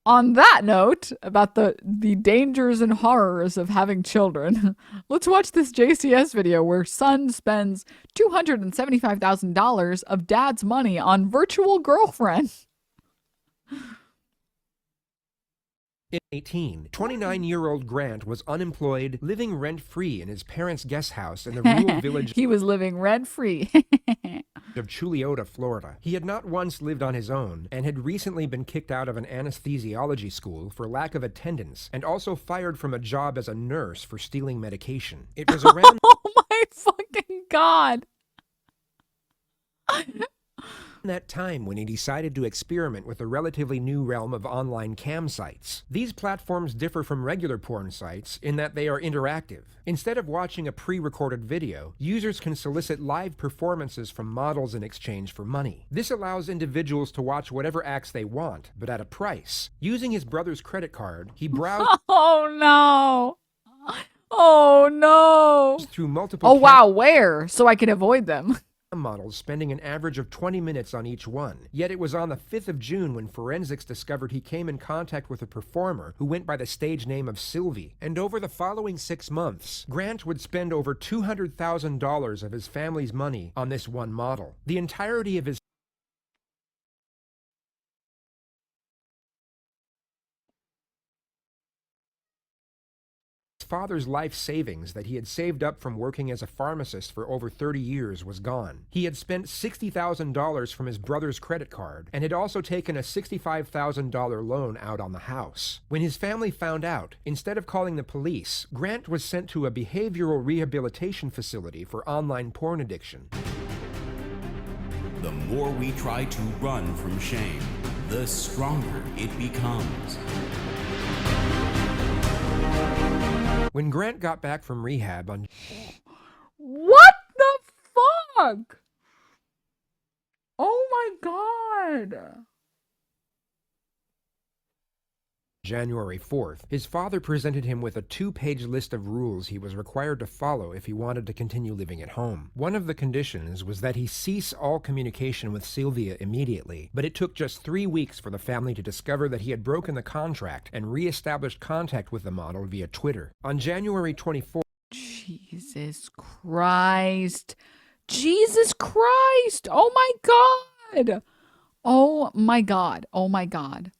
On that note, about the dangers and horrors of having children, let's watch this JCS video where son spends $275,000 of dad's money on virtual girlfriend. In 18, 29-year-old Grant was unemployed, living rent-free in his parents' guest house in the rural village He was living rent free. of Chuliota, Florida. He had not once lived on his own and had recently been kicked out of an anesthesiology school for lack of attendance and also fired from a job as a nurse for stealing medication. It was around Oh my fucking god. that time when he decided to experiment with the relatively new realm of online cam sites. These platforms differ from regular porn sites in that they are interactive. Instead of watching a pre-recorded video, users can solicit live performances from models in exchange for money. This allows individuals to watch whatever acts they want, but at a price. Using his brother's credit card, he browsed Oh no. Oh no. through multiple Oh wow, where? So I can avoid them. models, spending an average of 20 minutes on each one. Yet it was on the 5th of June when forensics discovered he came in contact with a performer who went by the stage name of Sylvie. And over the following 6 months, Grant would spend over $200,000 of his family's money on this one model. The entirety of his father's life savings that he had saved up from working as a pharmacist for over 30 years was gone. He had spent $60,000 from his brother's credit card and had also taken a $65,000 loan out on the house. When his family found out, instead of calling the police, Grant was sent to a behavioral rehabilitation facility for online porn addiction. The more we try to run from shame, the stronger it becomes. When Grant got back from rehab on What the fuck? Oh my god. January 4th, his father presented him with a 2-page list of rules he was required to follow if he wanted to continue living at home. One of the conditions was that he cease all communication with Sylvia immediately, but it took just 3 weeks for the family to discover that he had broken the contract and re-established contact with the model via Twitter. On January 24th, Jesus Christ. Jesus Christ. Oh my god. Oh my god. Oh my god.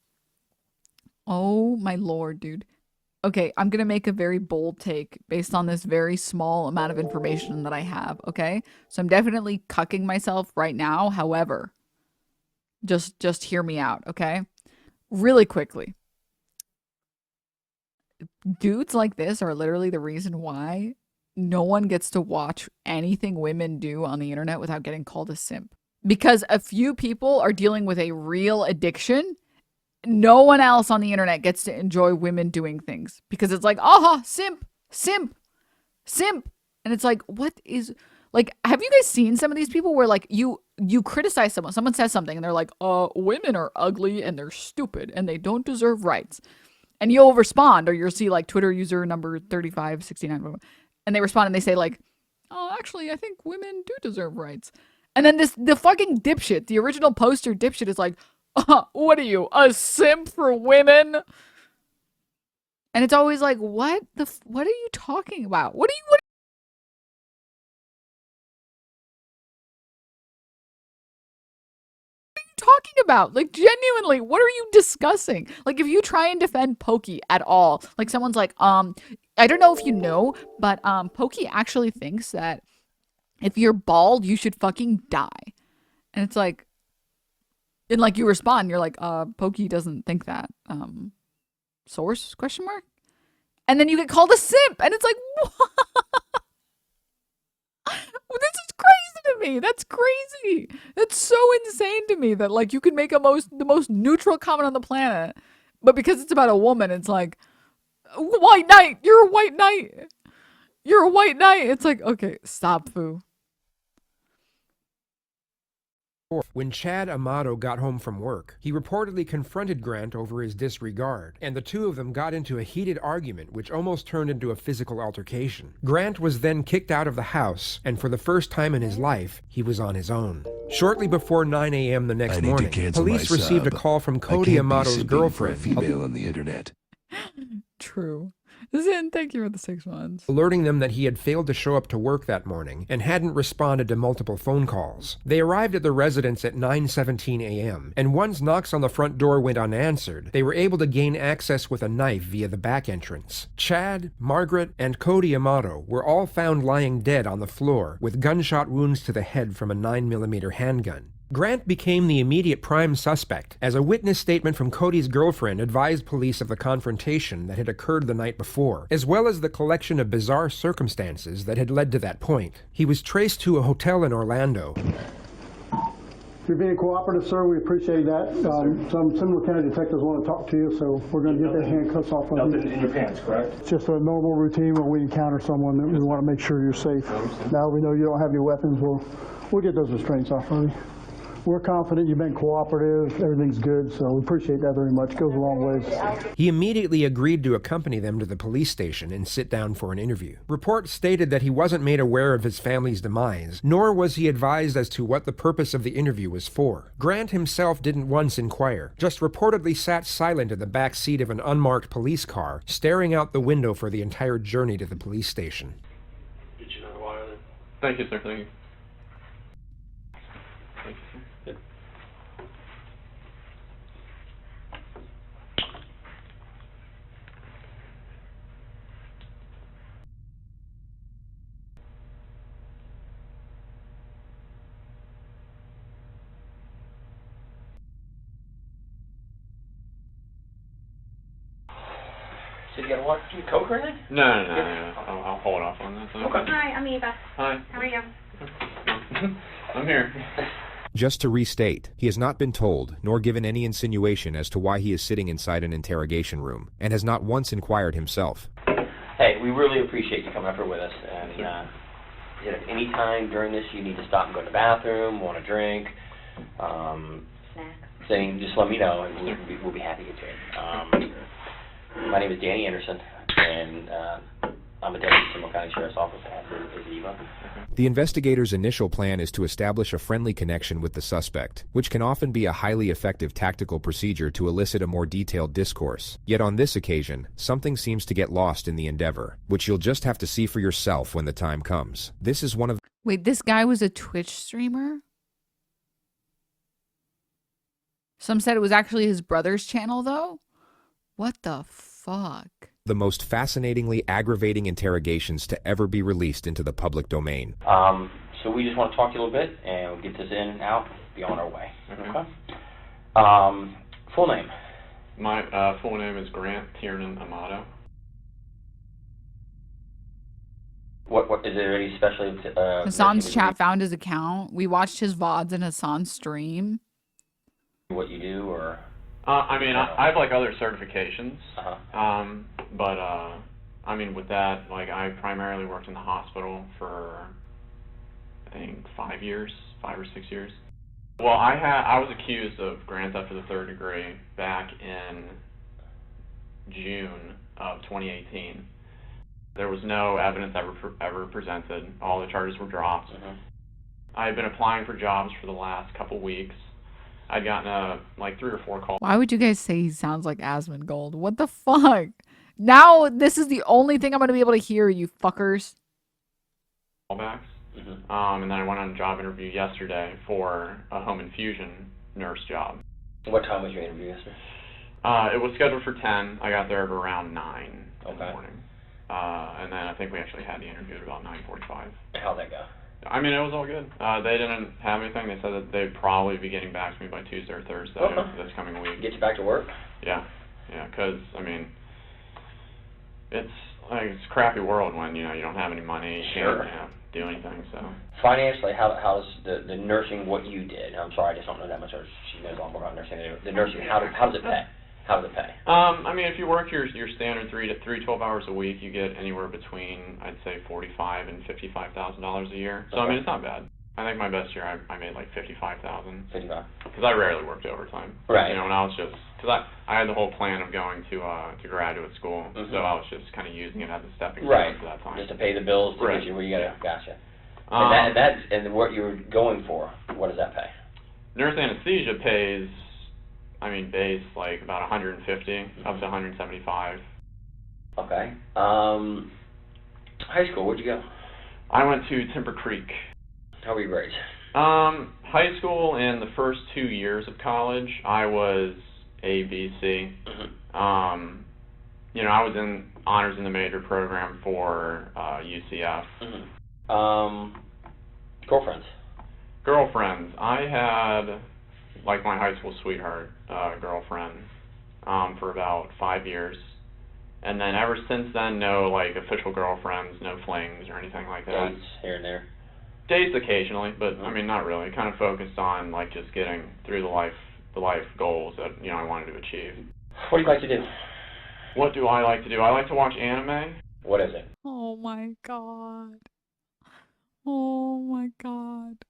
Oh my lord, dude. Okay, I'm gonna make a very bold take based on this very small amount of information that I have, okay? So I'm definitely cucking myself right now. However, just hear me out, okay? Really quickly. Dudes like this are literally the reason why no one gets to watch anything women do on the internet without getting called a simp. Because a few people are dealing with a real addiction. No one else on the internet gets to enjoy women doing things because it's like, aha, simp, simp, simp. And it's like, what is, like, have you guys seen some of these people where like you criticize someone says something and they're like, women are ugly and they're stupid and they don't deserve rights. And you'll respond, or you'll see like Twitter user number 3569, and they respond and they say like, oh, actually, I think women do deserve rights. And then the fucking dipshit, the original poster dipshit is like, what are you, a simp for women? And it's always like, what are you talking about? What are you talking about? Like, genuinely, what are you discussing? Like, if you try and defend Pokey at all, like someone's like, I don't know if you know, but Pokey actually thinks that if you're bald, you should fucking die. And it's like, and like you respond, you're like, Pokey doesn't think that. Source? Question mark? And then you get called a simp, and it's like, what? This is crazy to me. That's crazy. That's so insane to me that like you can make the most neutral comment on the planet, but because it's about a woman, it's like, white knight. You're a white knight. You're a white knight. It's like, okay, stop, foo. When Chad Amato got home from work, he reportedly confronted Grant over his disregard, and the two of them got into a heated argument which almost turned into a physical altercation. Grant was then kicked out of the house, and for the first time in his life, he was on his own. Shortly before 9 a.m. the next morning, police received a call from Cody Amato's girlfriend, female on the internet. True. Zin, thank you for the 6 months. alerting them that he had failed to show up to work that morning and hadn't responded to multiple phone calls. They arrived at the residence at 9:17 a.m., and once knocks on the front door went unanswered, they were able to gain access with a knife via the back entrance. Chad, Margaret, and Cody Amato were all found lying dead on the floor with gunshot wounds to the head from a 9mm handgun. Grant became the immediate prime suspect, as a witness statement from Cody's girlfriend advised police of the confrontation that had occurred the night before, as well as the collection of bizarre circumstances that had led to that point. He was traced to a hotel in Orlando. You're being cooperative, sir. We appreciate that. Some Seminole County detectives want to talk to you, so we're going to get the handcuffs off of you. Nothing in your pants, correct? It's just a normal routine when we encounter someone that we want to make sure you're safe. Now we know you don't have any weapons. We'll get those restraints off of you. We're confident you've been cooperative, everything's good, so we appreciate that very much. It goes a long ways. He immediately agreed to accompany them to the police station and sit down for an interview. Reports stated that he wasn't made aware of his family's demise, nor was he advised as to what the purpose of the interview was for. Grant himself didn't once inquire, just reportedly sat silent in the back seat of an unmarked police car, staring out the window for the entire journey to the police station. Did you know why? Thank you, sir. Thank you. Thank you, sir. So you got to watch some coke or anything? No. I'll hold off on that. Okay. Hi, I'm Eva. Hi. How are you? I'm here. Just to restate, he has not been told, nor given any insinuation as to why he is sitting inside an interrogation room, and has not once inquired himself. Hey, we really appreciate you coming up here with us. And if any time during this you need to stop and go to the bathroom, want a drink, Snacks. then just let me know, and we'll be happy to get you in. My name is Danny Anderson, and I'm a deputy Seminole County Sheriff's Office. Is Eva. The investigator's initial plan is to establish a friendly connection with the suspect, which can often be a highly effective tactical procedure to elicit a more detailed discourse. Yet on this occasion, something seems to get lost in the endeavor, which you'll just have to see for yourself when the time comes. This is one of... Wait, this guy was a Twitch streamer? Some said it was actually his brother's channel, though? What the fuck? the most fascinatingly aggravating interrogations to ever be released into the public domain. So we just want to talk to you a little bit, and we'll get this in and out, be on our way. Okay. Full name? My full name is Grant Tiernan Amato. What is there any special? Hassan's chat found his account. We watched his VODs and Hassan's stream. What you do, or? I mean, I have like other certifications. Uh-huh. But I mean, with that, like, I primarily worked in the hospital for, I think, 5 or 6 years. Well, I was accused of grand theft of the third degree back in June of 2018. There was no evidence ever presented. All the charges were dropped. Mm-hmm. I had been applying for jobs for the last couple weeks. I'd gotten like 3 or 4 calls. Why would you guys say he sounds like Asmongold? What the fuck? Now this is the only thing I'm going to be able to hear, you fuckers. Callbacks. Mm-hmm. And then I went on a job interview yesterday for a home infusion nurse job. What time was your interview yesterday? It was scheduled for 10. I got there at around 9 in the morning. And then I think we actually had the interview at about 9:45. How'd that go? I mean, it was all good. They didn't have anything. They said that they'd probably be getting back to me by Tuesday or Thursday this coming week. Get you back to work? Yeah, because, I mean, it's a crappy world when, you don't have any money, you can't do anything, so. Financially, how's the nursing what you did? I'm sorry, I just don't know that much. She knows a lot more about nursing. The nursing, how does it pay? How does it pay? I mean, if you work your standard 12 hours a week, you get anywhere between, I'd say, $45,000 and $55,000 a year. So, I mean, it's not bad. I think my best year I made like 55,000. 55. Because I rarely worked overtime. Right. You know, when I was just, because I had the whole plan of going to graduate school, so I was just kind of using it as a stepping stone for that time. Just to pay the bills to Right. get you where you gotta. Gotcha. And what you were going for, what does that pay? Nurse anesthesia pays, I mean, base like about 150 up to 175. Okay. High school, where'd you go? I went to Timber Creek. How were you raised? High school and the first 2 years of college, I was A, B, C. You know, I was in honors in the major program for UCF. Girlfriends? Girlfriends. I had, like, my high school sweetheart girlfriend for about 5 years. And then ever since then, no, like, official girlfriends, no flings or anything like that. Dates here and there? Dates occasionally, but I mean, not really. Kind of focused on like just getting through the life goals that I wanted to achieve. What do you like to do? What do I like to do? I like to watch anime. What is it? Oh my god. Oh my god.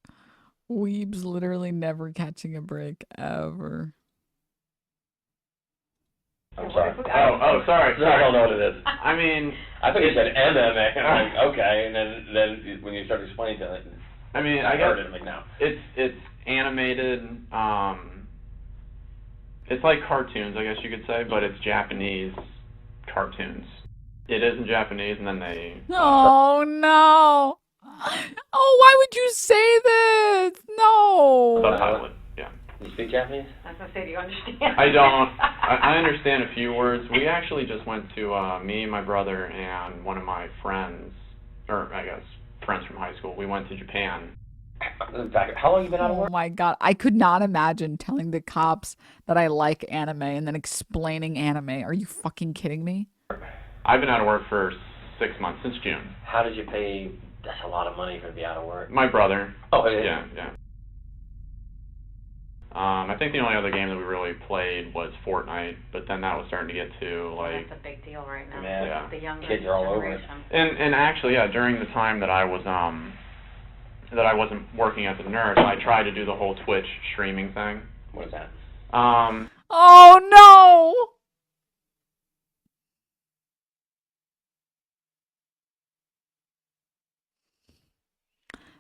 Weeb's literally never catching a break ever. I'm sorry. Oh, sorry. I don't know what it is. I mean, I thought you said MMA. I'm like, okay, and then when you start explaining to it, I mean, I I heard guess it. I'm like, no. it's animated. It's like cartoons, I guess you could say, but it's Japanese cartoons. It is in Japanese, and then they. Oh no. Oh, why would you say this? No. Subtitle it. Yeah. You speak Japanese? I was going to say, do you understand? I don't. I understand a few words. We actually just went to, me, my brother, and one of my friends, or I guess friends from high school, we went to Japan. In fact, how long have you been out of Oh work? my god. I could not imagine telling the cops that I like anime and then explaining anime. Are you fucking kidding me? I've been out of work for 6 months, since June. How did you pay? That's a lot of money for to be out of work. My brother. Oh, Yeah. I think the only other game that we really played was Fortnite, but then that was starting to get to like. That's a big deal right now. Yeah. The younger Kids are all over it. generation. And actually, yeah, during the time that I was that I wasn't working as a nurse, I tried to do the whole Twitch streaming thing. What is that? Oh no.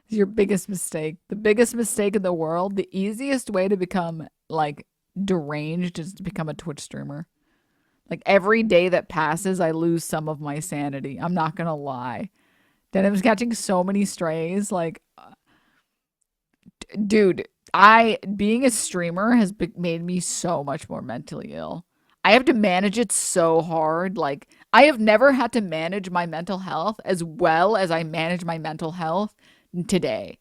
Your biggest mistake. The biggest mistake in the world. The easiest way to become like deranged is to become a Twitch streamer. Like every day that passes, I lose some of my sanity. I'm not gonna lie. Denim's catching so many strays. Like, dude, being a streamer has made me so much more mentally ill. I have to manage it so hard. Like, I have never had to manage my mental health as well as I manage my mental health today.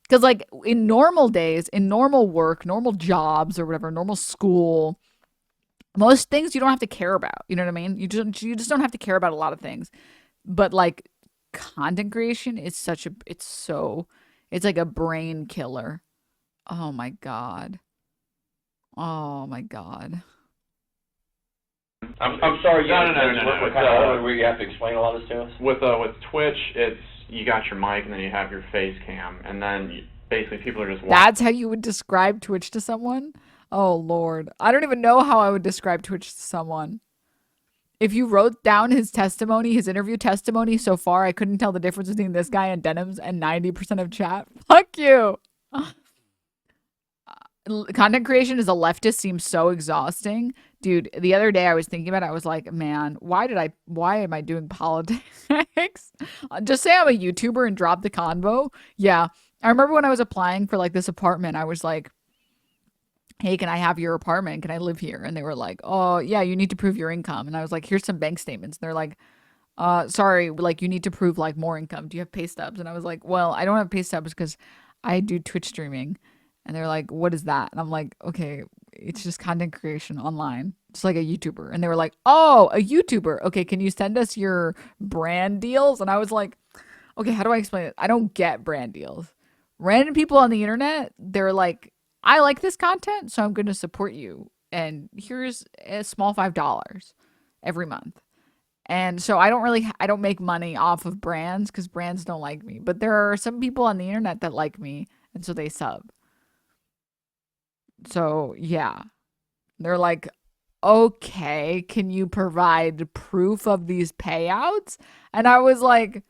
Because like in normal days, in normal work, normal jobs or whatever, normal school, most things you don't have to care about. You know what I mean? You just don't have to care about a lot of things. But like content creation is it's like a brain killer. Oh my god. Oh my god. I'm sorry. No. You have to explain a lot of this to us. With Twitch, it's you got your mic and then you have your face cam, and then basically people are just watching. That's how you would describe Twitch to someone? Oh Lord. I don't even know how I would describe Twitch to someone. If you wrote down his testimony, his interview testimony so far, I couldn't tell the difference between this guy and Denims and 90% of chat. Fuck you. Content creation as a leftist seems so exhausting. Dude, the other day I was thinking about it. I was like, man, why am I doing politics? Just say I'm a YouTuber and drop the convo. Yeah. I remember when I was applying for like this apartment, I was like, hey, can I have your apartment? Can I live here? And they were like, oh yeah, you need to prove your income. And I was like, here's some bank statements. And they're like, sorry, like you need to prove like more income. Do you have pay stubs? And I was like, well, I don't have pay stubs because I do Twitch streaming. And they're like, what is that? And I'm like, okay, it's just content creation online. It's like a YouTuber. And they were like, oh, a YouTuber. Okay, can you send us your brand deals? And I was like, okay, how do I explain it? I don't get brand deals. Random people on the internet, they're like, I like this content, so I'm going to support you. And here's a small $5 every month. And so I don't make money off of brands because brands don't like me. But there are some people on the internet that like me, and so they sub. So yeah, they're like, okay, can you provide proof of these payouts? And I was like,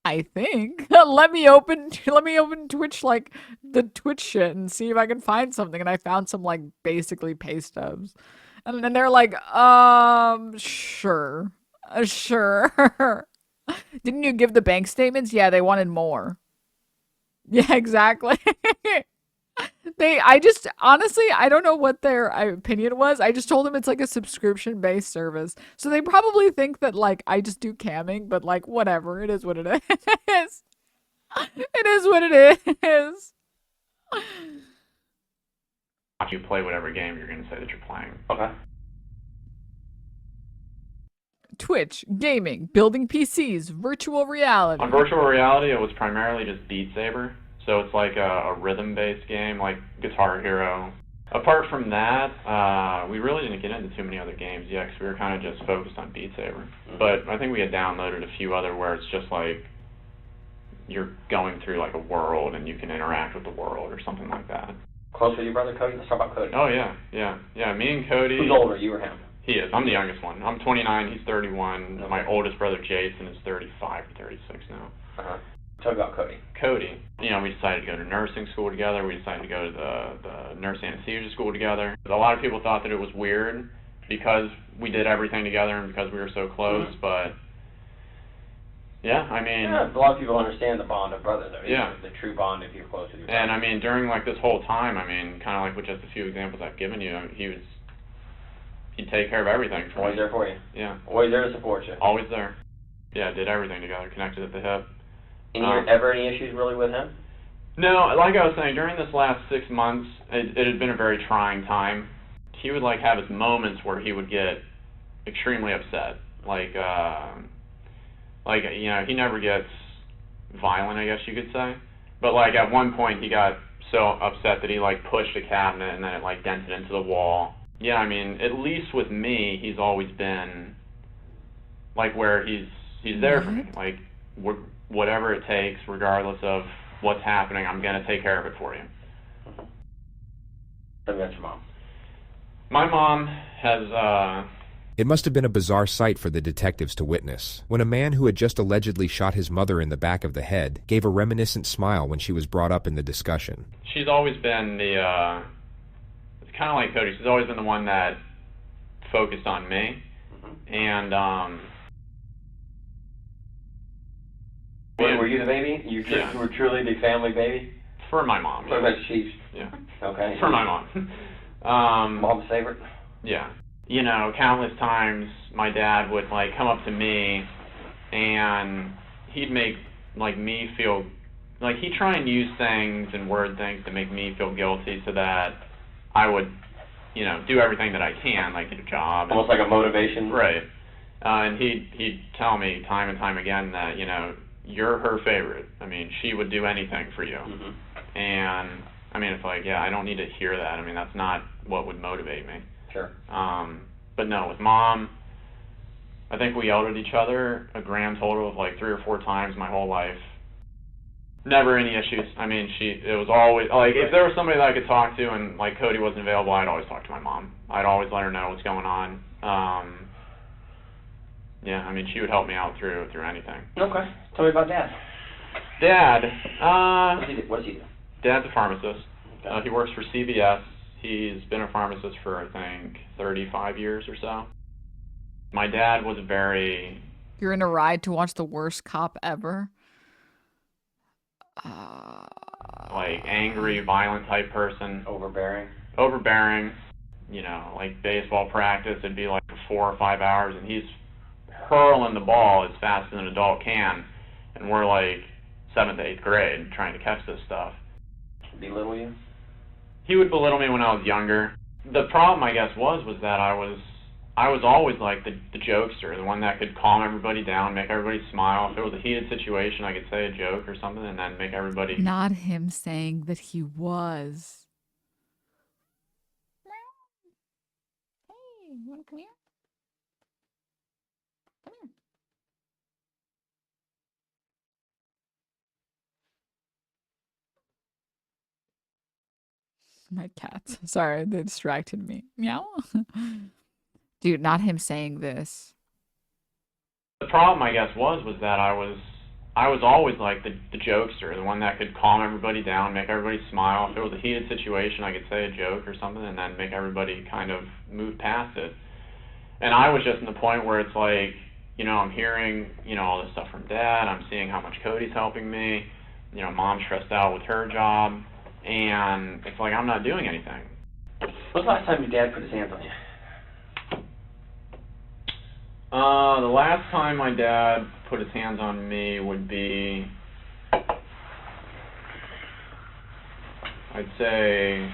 I think let me open Twitch, like the Twitch shit, and see if I can find something. And I found some like basically pay stubs, and then they're like, sure, sure. Didn't you give the bank statements? Yeah, they wanted more. Yeah, exactly. I just honestly, I don't know what their opinion was. I just told them it's like a subscription based service. So they probably think that like I just do camming, but like whatever. It is what it is. It is what it is. If you play whatever game, you're going to say that you're playing. Okay. Twitch, gaming, building PCs, virtual reality. On virtual reality, it was primarily just Beat Saber. So it's like a rhythm-based game, like Guitar Hero. Apart from that, we really didn't get into too many other games yet, because we were kind of just focused on Beat Saber. But I think we had downloaded a few other where it's just like you're going through like a world and you can interact with the world or something like that. Close with your brother Cody? Let's talk about Cody. Oh yeah. Me and Cody. Who's older, you or him? He is. I'm the youngest one. I'm 29. He's 31. Okay. My oldest brother Jason is 35 or 36 now. Talk about Cody. Cody. You know, we decided to go to nursing school together. We decided to go to the nurse anesthesia school together. A lot of people thought that it was weird because we did everything together and because we were so close, but yeah, I mean... Yeah, a lot of people understand the bond of brothers. I mean, yeah. The true bond if you're close with your brother. And I mean, during like this whole time, I mean, kind of like with just a few examples I've given you, he'd take care of everything for me. Always there for you. Yeah. Always there to support you. Always there. Yeah, did everything together, connected at the hip. Ever any issues really with him? No, like I was saying, during this last 6 months, it had been a very trying time. He would like have his moments where he would get extremely upset. Like you know, he never gets violent, I guess you could say. But like at one point he got so upset that he like pushed a cabinet and then it like dented into the wall. Yeah, I mean, at least with me, he's always been like where he's there for me. Like whatever it takes, regardless of what's happening, I'm gonna take care of it for you. Tell me about your mom. My mom has It must have been a bizarre sight for the detectives to witness, when a man who had just allegedly shot his mother in the back of the head gave a reminiscent smile when she was brought up in the discussion. She's always been the, it's kind of like Cody, she's always been the one that focused on me, and, Were you the baby? You were truly the family baby? For my mom. What about Chiefs? Yeah. Okay. For my mom. Mom's favorite? Yeah. You know, countless times my dad would like come up to me and he'd make like me feel like he'd try and use things and word things to make me feel guilty so that I would, you know, do everything that I can, like get a job. Almost like a motivation. Right. And he'd tell me time and time again that, you know, you're her favorite. I mean, she would do anything for you. And I mean, it's like, yeah, I don't need to hear that. I mean, that's not what would motivate me. Sure. But no, with mom, I think we yelled at each other a grand total of like 3 or 4 times my whole life. Never any issues. I mean, it was always, like, if there was somebody that I could talk to and, like, Cody wasn't available, I'd always talk to my mom. I'd always let her know what's going on. Yeah, I mean, she would help me out through anything. Okay. Tell me about Dad. Dad, what does he do? Dad's a pharmacist. Okay. He works for CVS. He's been a pharmacist for, I think, 35 years or so. My dad was very... You're in a ride to watch the worst cop ever? Like, angry, violent type person. Overbearing. Overbearing. You know, like baseball practice, it'd be like 4 or 5 hours, and he's hurling the ball as fast as an adult can, and we're like 7th, 8th grade trying to catch this stuff. Belittle you? He would belittle me when I was younger. The problem, I guess, was that I was always like the jokester, the one that could calm everybody down, make everybody smile. If it was a heated situation, I could say a joke or something and then make everybody... Not him saying that he was. Hey, you want to come here? My cats. Sorry, they distracted me. Meow. Dude, not him saying this. The problem, I guess, was that I was always like the jokester, the one that could calm everybody down, make everybody smile. If it was a heated situation, I could say a joke or something and then make everybody kind of move past it. And I was just in the point where it's like, you know, I'm hearing, you know, all this stuff from Dad. I'm seeing how much Cody's helping me. You know, Mom's stressed out with her job. And it's like I'm not doing anything. When's the last time your dad put his hands on you? The last time my dad put his hands on me would be, I'd say,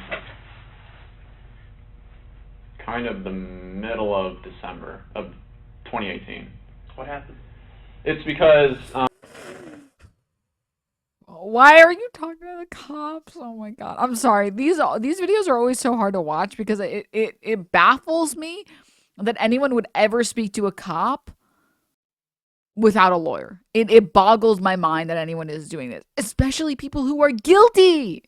kind of the middle of December of 2018. What happened? It's because Why are you talking to the cops? Oh my god. I'm sorry. These videos are always so hard to watch because it baffles me that anyone would ever speak to a cop without a lawyer. It boggles my mind that anyone is doing this, especially people who are guilty.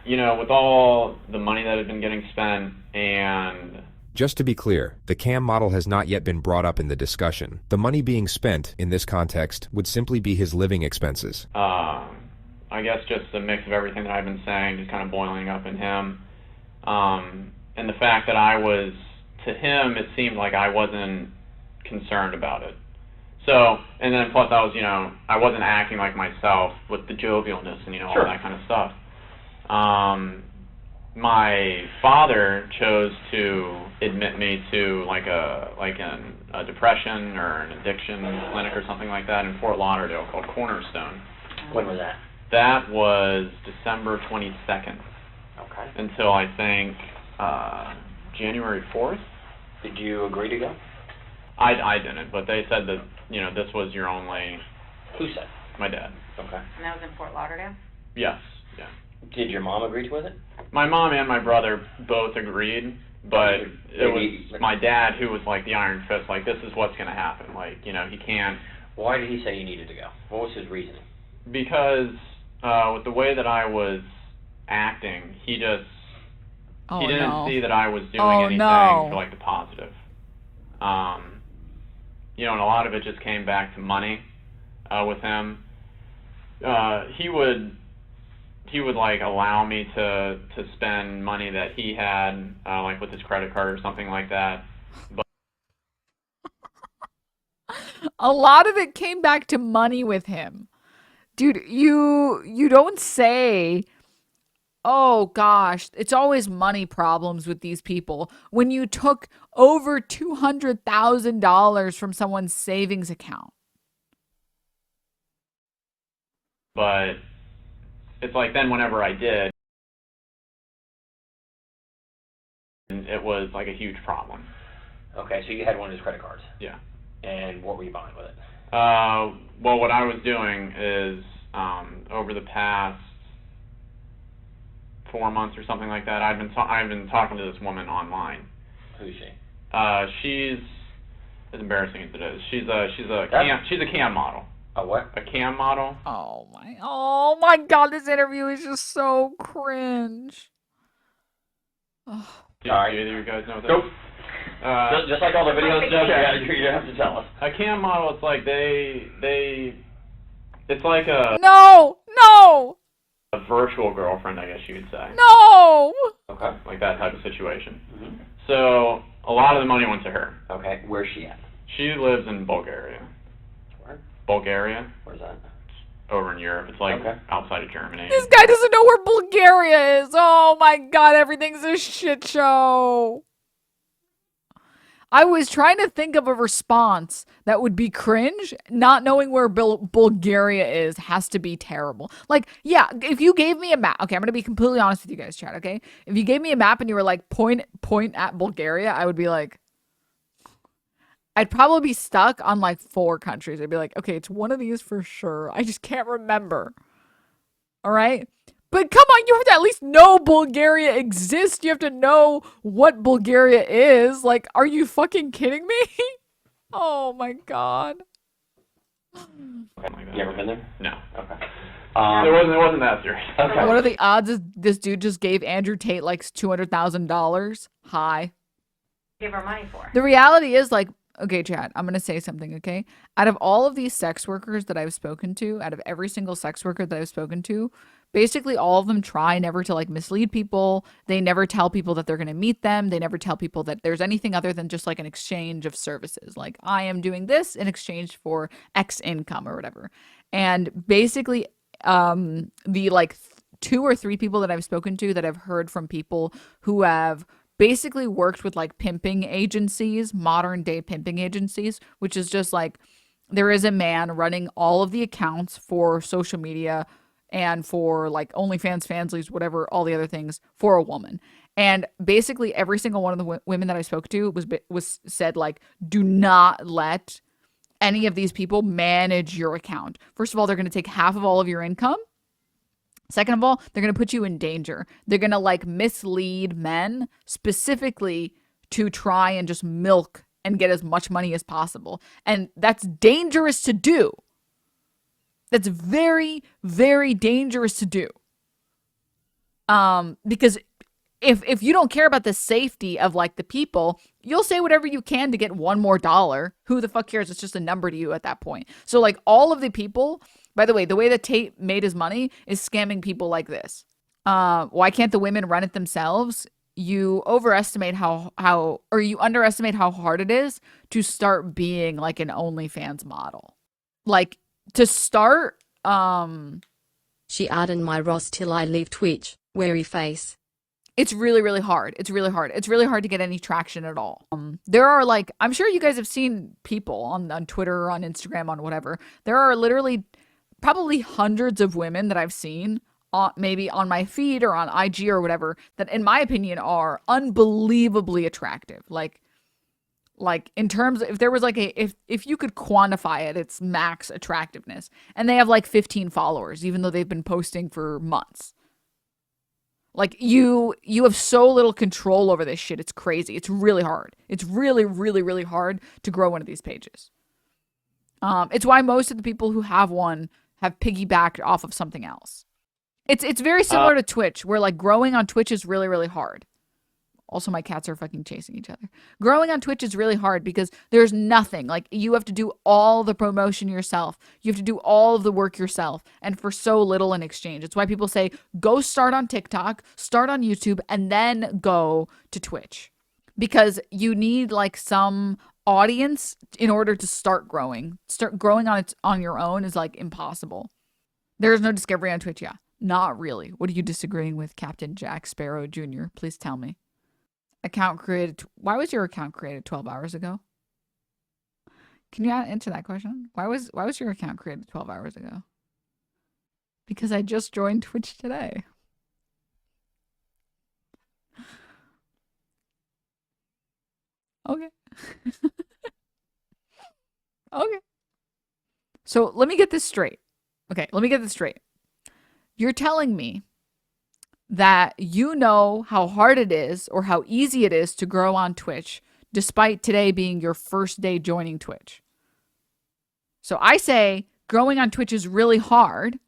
you know, with all the money that had been getting spent and Just to be clear, the CAM model has not yet been brought up in the discussion. The money being spent, in this context, would simply be his living expenses. I guess just a mix of everything that I've been saying, just kind of boiling up in him. And the fact that I was, to him, it seemed like I wasn't concerned about it. So, and then plus I was, you know, I wasn't acting like myself with the jovialness and, you know, all that kind of stuff. My father chose to admit me to like a depression or an addiction clinic or something like that in Fort Lauderdale called Cornerstone. When was that? That was December 22nd. Okay. Until I think January 4th. Did you agree to go? I didn't, but they said that, you know, this was your only... Who said? My dad. Okay. And that was in Fort Lauderdale? Yes, yeah. Did your mom agree with it? My mom and my brother both agreed, but it was my dad who was like the iron fist, like, this is what's going to happen. Like, you know, he can't... Why did he say you needed to go? What was his reasoning? Because with the way that I was acting, he just... he didn't see that I was doing anything for, like, the positive. You know, and a lot of it just came back to money with him. He would like allow me to spend money that he had, like with his credit card or something like that. But a lot of it came back to money with him. Dude, you don't say, oh gosh, it's always money problems with these people when you took over $200,000 from someone's savings account. But it's like then whenever I did, it was like a huge problem. Okay, so you had one of his credit cards. Yeah. And what were you buying with it? Well, what I was doing is over the past 4 months or something like that, I've been talking to this woman online. Who's she? She's, as embarrassing as it is, she's a cam model. A what? A cam model. Oh my god, this interview is just so cringe. Do either of you guys know what that Nope. is? Just like all the videos, you have to tell us. A cam model, it's like it's like a No! virtual girlfriend, I guess you could say. No! Okay. Like that type of situation. Mm-hmm. So a lot of the money went to her. Okay, where's she at? She lives in Bulgaria. Where? Bulgaria, Where's that? over in Europe. It's like Okay. outside of Germany. This guy doesn't know where Bulgaria is. Oh my god, everything's a shit show. I was trying to think of a response that would be cringe. Not knowing where Bulgaria is has to be terrible. Like, yeah, if you gave me a map, okay, I'm gonna be completely honest with you guys, chat, okay? If you gave me a map and you were like, point at Bulgaria, I would be like, I'd probably be stuck on like 4 countries. I'd be like, okay, it's one of these for sure. I just can't remember. All right? But come on, you have to at least know Bulgaria exists. You have to know what Bulgaria is. Like, are you fucking kidding me? Oh my god. Something like that. You ever been there? No. Okay. It wasn't that serious. Okay. What are the odds this dude just gave Andrew Tate like $200,000? High. Give her money for. The reality is, like, okay, Chad, I'm going to say something, okay? Out of all of these sex workers that I've spoken to, out of every single sex worker that I've spoken to, basically all of them try never to like mislead people. They never tell people that they're going to meet them. They never tell people that there's anything other than just like an exchange of services. Like, I am doing this in exchange for X income or whatever. And basically, the like 2 or 3 people that I've spoken to that I've heard from people who have basically worked with like pimping agencies, modern day pimping agencies, which is just like there is a man running all of the accounts for social media and for like OnlyFans, Fanslies, whatever, all the other things for a woman. And basically every single one of the women that I spoke to was said like, do not let any of these people manage your account. First of all, they're going to take half of all of your income. Second of all, they're going to put you in danger. They're going to like mislead men specifically to try and just milk and get as much money as possible. And that's dangerous to do. That's very, very dangerous to do. Because if you don't care about the safety of like the people, you'll say whatever you can to get $1 more. Who the fuck cares? It's just a number to you at that point. So like all of the people, by the way that Tate made his money is scamming people like this. Why can't the women run it themselves? You overestimate or you underestimate how hard it is to start being like an OnlyFans model. Like to start, She added my Ross till I leave Twitch, weary face. It's really, really hard. It's really hard. It's really hard to get any traction at all. There are like, I'm sure you guys have seen people on Twitter or on Instagram, on whatever. There are literally probably hundreds of women that I've seen maybe on my feed or on IG or whatever that in my opinion are unbelievably attractive. Like in terms of, if there was like if you could quantify it, it's max attractiveness. And they have like 15 followers, even though they've been posting for months. Like you have so little control over this shit. It's crazy. It's really hard. It's really, really, really hard to grow one of these pages. It's why most of the people who have one have piggybacked off of something else. It's very similar to Twitch, where like growing on Twitch is really, really hard. Also, my cats are fucking chasing each other. Growing on Twitch is really hard because there's nothing. Like, you have to do all the promotion yourself. You have to do all of the work yourself. And for so little in exchange. It's why people say, go start on TikTok, start on YouTube, and then go to Twitch. Because you need, like, some audience in order to start growing. Start growing on your own is, like, impossible. There is no discovery on Twitch, yeah. Not really. What are you disagreeing with, Captain Jack Sparrow Jr.? Please tell me. Account created. Why was your account created 12 hours ago? Can you answer that question? Why was your account created 12 hours ago? Because I just joined Twitch today. Okay. Okay. So let me get this straight. Okay, let me get this straight. You're telling me that you know how hard it is or how easy it is to grow on Twitch, despite today being your first day joining Twitch. So I say growing on Twitch is really hard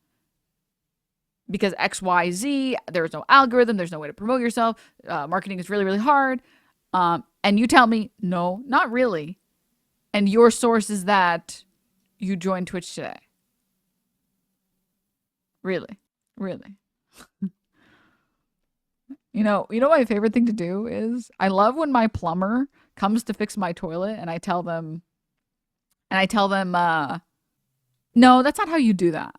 because XYZ, there's no algorithm, there's no way to promote yourself, marketing is really, really hard. And you tell me, no, not really. And your source is that you joined Twitch today. Really? Really? You know my favorite thing to do is I love when my plumber comes to fix my toilet and I tell them, no, that's not how you do that.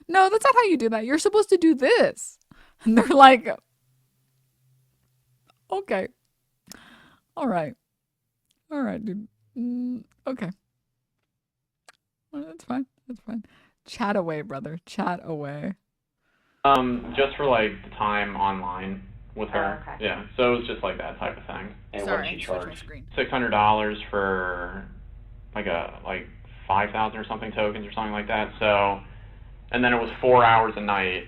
No, that's not how you do that. You're supposed to do this. And they're like, okay. All right, dude. Okay. Well, that's fine. That's fine. Chat away, brother. Chat away. Just for like the time online with her. Oh, okay. Yeah. So it was just like that type of thing. And what did she charge? $600 for like 5,000 or something tokens or something like that. So, and then it was 4 hours a night.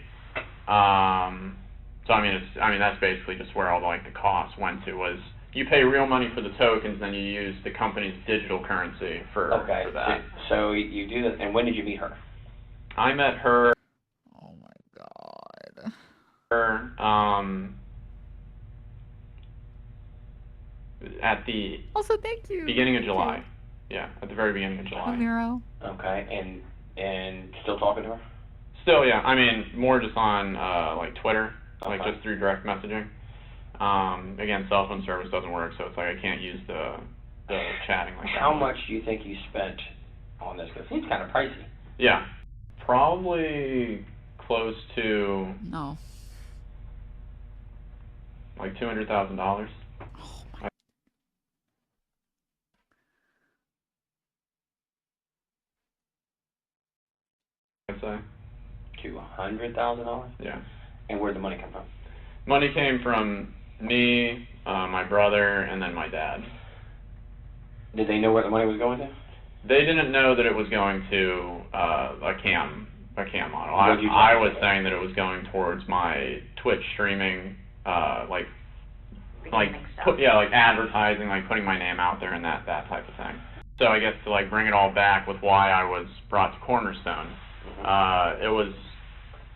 So I mean that's basically just where all the costs went to was you pay real money for the tokens, then you use the company's digital currency for that. So you do that, and when did you meet her? I met her. Oh my God. At the Also, thank you. beginning of July. Yeah, at the very beginning of July. Miro. Okay, and still talking to her? Still, yeah. I mean, more just on like Twitter, like Okay. just through direct messaging. Again, cell phone service doesn't work, so it's like I can't use the chatting like that. How much do you think you spent on this? 'Cause it seems kind of pricey. Yeah, probably close to No. like $200,000. I'd say. $200,000? Yeah. And where'd the money come from? Money came from me, my brother, and then my dad. Did they know where the money was going to? They didn't know that it was going to a cam model. What did you I tell was them? saying that it was going towards my Twitch streaming, like advertising, like putting my name out there and that type of thing. So I guess to like bring it all back with why I was brought to Cornerstone, it was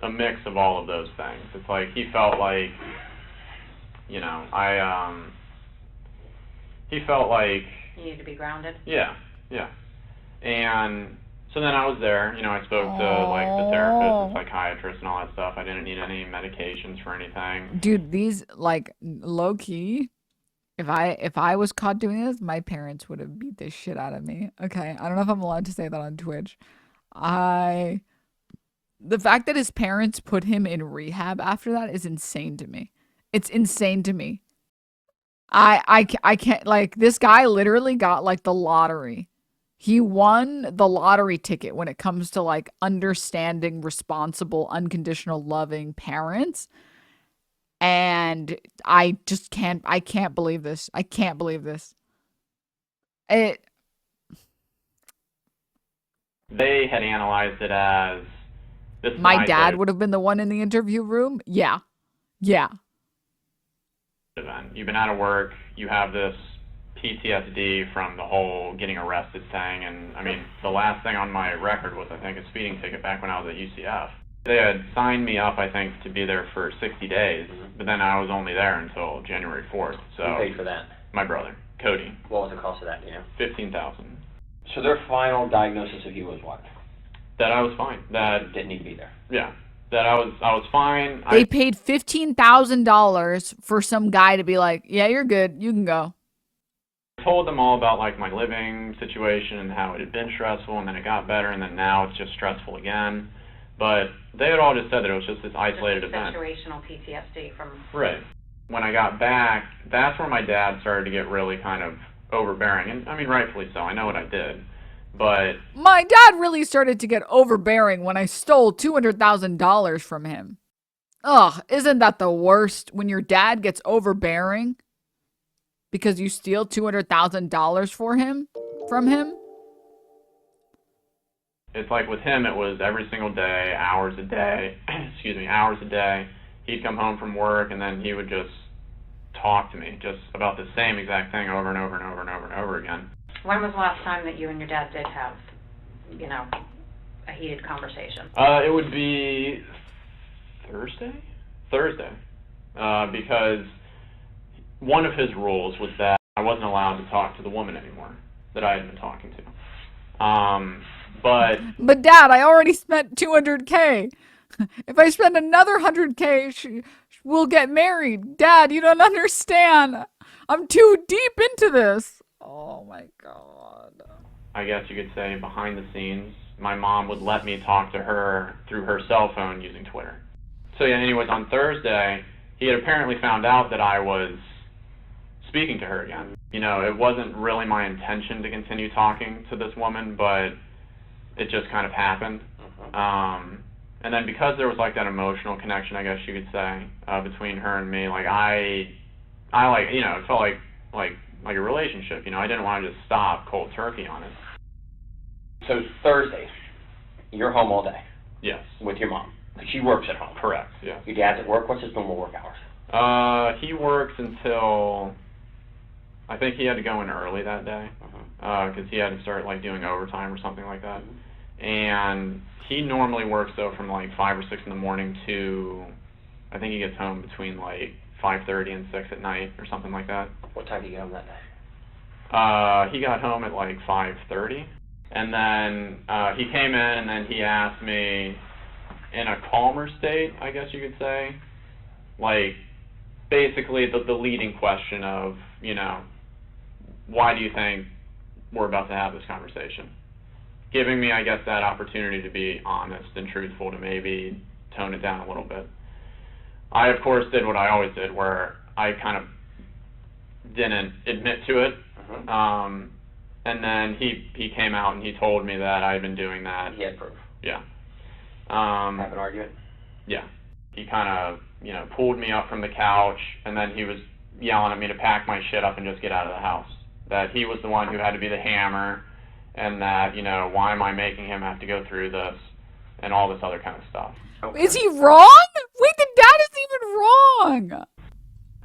a mix of all of those things. It's like he felt like, you know, he felt like You need to be grounded. yeah. And so then I was there, you know, I spoke to like the therapist and psychiatrist and all that stuff. I didn't need any medications for anything. Dude, these, like, low key, if I was caught doing this, my parents would have beat the shit out of me. Okay, I don't know if I'm allowed to say that on Twitch. The fact that his parents put him in rehab after that is insane to me. It's insane to me. I can't, like, this guy literally got like the lottery. He won the lottery ticket when it comes to like understanding, responsible, unconditional, loving parents. And I just can't believe this. I can't believe this. They had analyzed it as this. My dad would have been the one in the interview room. Yeah. Event. You've been out of work. You have this PTSD from the whole getting arrested thing, and I mean, the last thing on my record was, I think, a speeding ticket back when I was at UCF. They had signed me up, I think, to be there for 60 days, but then I was only there until January 4th. So Who paid for that? My brother, Cody. What was the cost of that, you know? $15,000. So their final diagnosis of you was what? That I was fine. That didn't need to be there. Yeah. That I was fine. They paid $15,000 for some guy to be like, yeah, you're good. You can go. I told them all about like my living situation and how it had been stressful, and then it got better, and then now it's just stressful again. But they had all just said that it was just this isolated event. Situational PTSD from... Right. When I got back, that's where my dad started to get really kind of overbearing. And I mean, rightfully so. I know what I did. But... My dad really started to get overbearing when I stole $200,000 from him. Ugh, isn't that the worst when your dad gets overbearing? Because you steal $200,000 from him? It's like with him, it was every single day, hours a day, hours a day. He'd come home from work, and then he would just talk to me just about the same exact thing over and over and over and over and over again. When was the last time that you and your dad did have, you know, a heated conversation? It would be Thursday, because one of his rules was that I wasn't allowed to talk to the woman anymore that I had been talking to. But Dad, I already spent $200K. If I spend another $100K, we'll get married. Dad, you don't understand. I'm too deep into this. Oh my God. I guess you could say behind the scenes, my mom would let me talk to her through her cell phone using Twitter. So yeah, anyways, on Thursday, he had apparently found out that I was speaking to her again. You know, it wasn't really my intention to continue talking to this woman, but it just kind of happened. And then because there was like that emotional connection, I guess you could say, between her and me, like I like, you know, it felt like a relationship. You know, I didn't want to just stop cold turkey on it. So Thursday, you're home all day? Yes. With your mom? She works at home? Correct, yes. Your dad's at work? What's his normal work hours? He works until I think he had to go in early that day, because he had to start, like, doing overtime or something like that. And he normally works, though, from, like, 5 or 6 in the morning to, I think he gets home between, like, 5:30 and 6 at night or something like that. What time did you get home that day? He got home at, like, 5:30. And then he came in, and then he asked me, in a calmer state, I guess you could say, like, basically the leading question of, you know, why do you think we're about to have this conversation? Giving me, I guess, that opportunity to be honest and truthful, to maybe tone it down a little bit. I, of course, did what I always did, where I kind of didn't admit to it. And then he came out and he told me that I had been doing that. He had proof. Yeah. Have an argument? Yeah. He kind of, you know, pulled me up from the couch, and then he was yelling at me to pack my shit up and just get out of the house. That he was the one who had to be the hammer, and that, you know, why am I making him have to go through this, and all this other kind of stuff. Okay. Is he wrong? Wait, the dad isn't even wrong.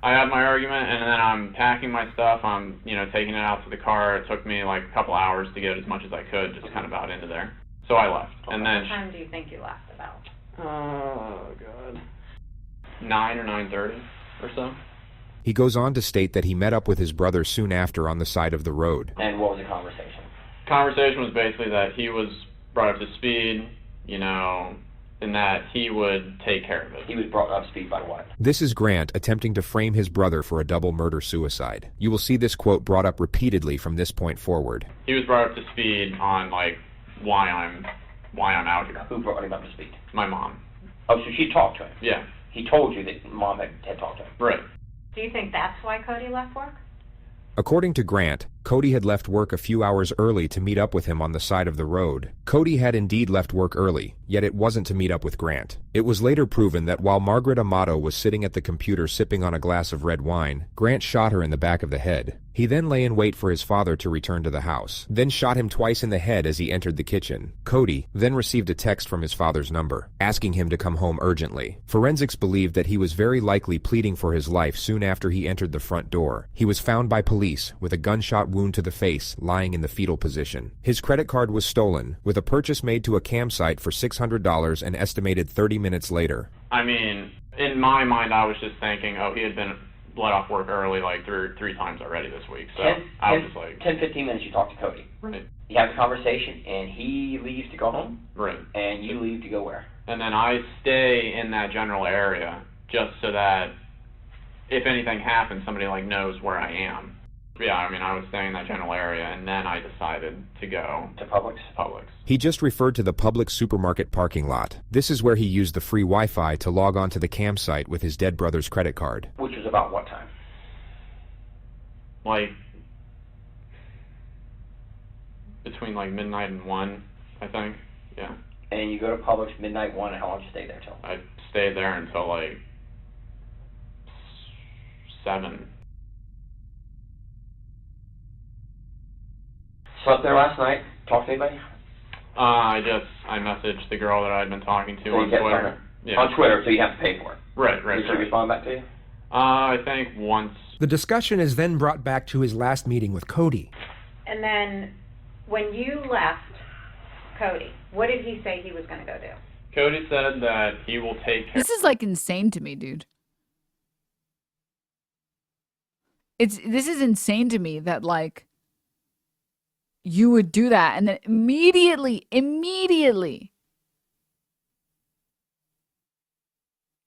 I had my argument, and then I'm packing my stuff. I'm, you know, taking it out to the car. It took me like a couple hours to get as much as I could, just kind of out into there. So I left. And then. What time do you think you left about? Oh, God. 9 or 9:30 or so. He goes on to state that he met up with his brother soon after on the side of the road. And what was the conversation? Conversation was basically that he was brought up to speed, you know, and that he would take care of it. He was brought up to speed by what? This is Grant attempting to frame his brother for a double murder-suicide. You will see this quote brought up repeatedly from this point forward. He was brought up to speed on, like, why I'm out here. Who brought him up to speed? My mom. Oh, so she talked to him? Yeah. He told you that mom had talked to him? Right. Do you think that's why Cody left work? According to Grant, Cody had left work a few hours early to meet up with him on the side of the road. Cody had indeed left work early, yet it wasn't to meet up with Grant. It was later proven that while Margaret Amato was sitting at the computer sipping on a glass of red wine, Grant shot her in the back of the head. He then lay in wait for his father to return to the house, then shot him twice in the head as he entered the kitchen. Cody then received a text from his father's number, asking him to come home urgently. Forensics believed that he was very likely pleading for his life soon after he entered the front door. He was found by police with a gunshot wound to the face, lying in the fetal position. His credit card was stolen, with a purchase made to a campsite for $600 and estimated 30 minutes later. I mean, in my mind, I was just thinking, oh, he had been let off work early like three times already this week. So I was just like 10-15 minutes you talk to Cody. Right. You have a conversation, and he leaves to go home. Right. And you leave to go where? And then I stay in that general area just so that if anything happens, somebody like knows where I am. Yeah, I mean, I was staying in that general area, and then I decided to go to Publix. He just referred to the Publix supermarket parking lot. This is where he used the free Wi-Fi to log on to the campsite with his dead brother's credit card. Which was about what time? Like, between like midnight and 1, I think. Yeah. And you go to Publix midnight 1, and how long did you stay there till? I stayed there until like 7. Slept there last night? Talked to anybody? I messaged the girl that I'd been talking to so on Twitter. Yeah. On Twitter, so you have to pay for it. Right. Did she respond back to you? I think once. The discussion is then brought back to his last meeting with Cody. And then, when you left Cody, what did he say he was going to go do? Cody said that he will take care. This is like insane to me, dude. This is insane to me that like you would do that and then immediately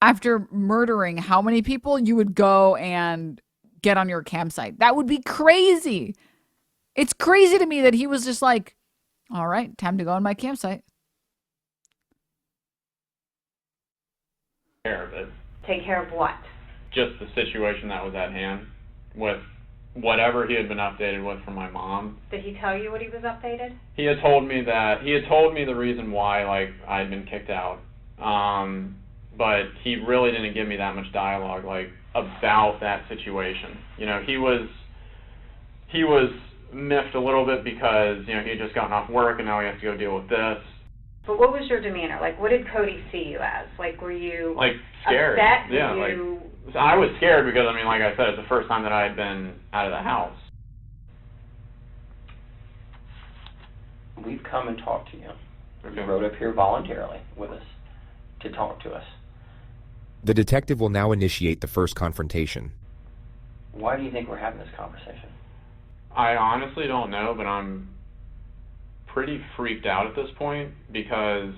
after murdering how many people you would go and get on your campsite. That would be crazy. It's crazy to me that he was just like, all right, time to go on my campsite. Care of it. Take care of what? Just the situation that was at hand with whatever he had been updated with from my mom. Did he tell you what he was updated? He had told me the reason why, like, I had been kicked out. But he really didn't give me that much dialogue, like, about that situation. You know, he was miffed a little bit because, you know, he had just gotten off work and now he has to go deal with this. But what was your demeanor? Like, what did Cody see you as? Like, were you like scared? Upset? Yeah, like I was scared because, I mean, like I said, it's the first time that I had been out of the house. We've come and talked to you. Okay. You rode up here voluntarily with us to talk to us. The detective will now initiate the first confrontation. Why do you think we're having this conversation? I honestly don't know, but I'm pretty freaked out at this point because,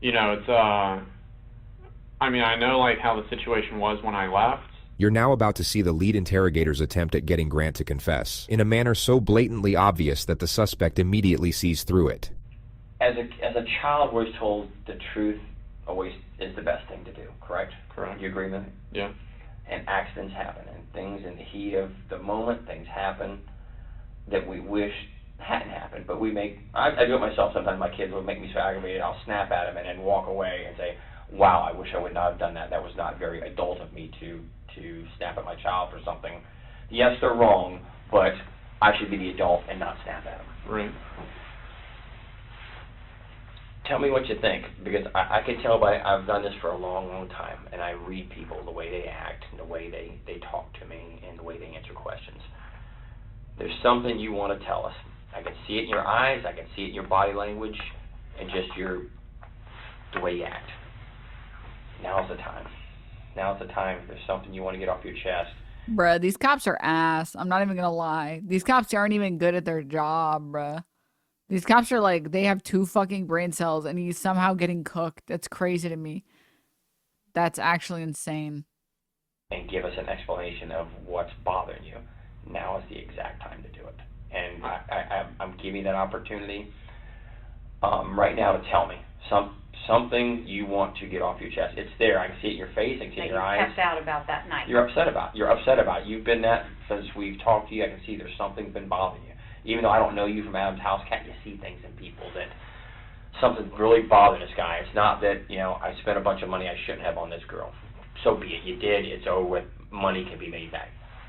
you know, it's, I mean, I know, like, how the situation was when I left. You're now about to see the lead interrogator's attempt at getting Grant to confess, in a manner so blatantly obvious that the suspect immediately sees through it. As a child, we're told the truth always is the best thing to do, correct? Correct. You agree with me? Yeah. And accidents happen, and things in the heat of the moment, things happen that we wish hadn't happened. But I do it myself sometimes. My kids will make me so aggravated, I'll snap at them and then walk away and say, wow, I wish I would not have done that. That was not very adult of me to snap at my child for something. Yes, they're wrong, but I should be the adult and not snap at them. Right. Tell me what you think, because I can tell I've done this for a long, long time, and I read people, the way they act, and the way they talk to me, and the way they answer questions. There's something you want to tell us. I can see it in your eyes, I can see it in your body language, and just the way you act. Now's the time. Now's the time. If there's something you want to get off your chest. Bruh, these cops are ass. I'm not even gonna lie. These cops aren't even good at their job, bruh. These cops are like, they have 2 fucking brain cells and he's somehow getting cooked. That's crazy to me. That's actually insane. And give us an explanation of what's bothering you. Now is the exact time to do it. And I'm giving that opportunity right now to tell me something you want to get off your chest. It's there. I can see it in your face. I can see it in your eyes. You kept out about that night. You're upset about it. You've been that since we've talked to you. I can see there's something been bothering you. Even though I don't know you from Adam's house, can't you see things in people that something's really bothering this guy? It's not that, you know, I spent a bunch of money I shouldn't have on this girl. So be it. You did. It's over with. Money can be made back.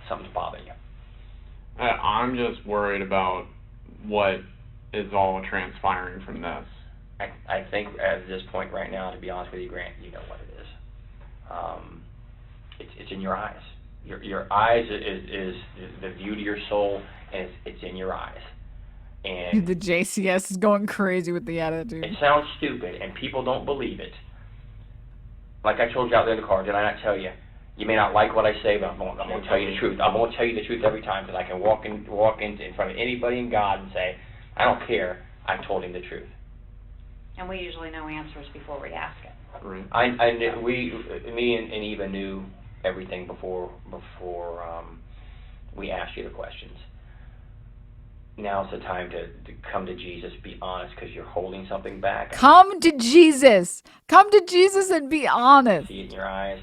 Something's bothering you. I'm just worried about what is all transpiring from this. I think at this point right now, to be honest with you, Grant, you know what it is. It's in your eyes. Your eyes is the view to your soul, and it's in your eyes. And The JCS is going crazy with the attitude. it sounds stupid, and people don't believe it. Like I told you out there in the car, did I not tell you? You may not like what I say, but I'm going to tell you the truth. I'm going to tell you the truth every time, because I can walk in front of anybody in God and say, I don't care. I told him the truth. And we usually know answers before we ask it. Right. Me and Eva knew everything before we asked you the questions. Now's the time to come to Jesus, be honest, because you're holding something back. Come to Jesus. Come to Jesus and be honest. See it in your eyes.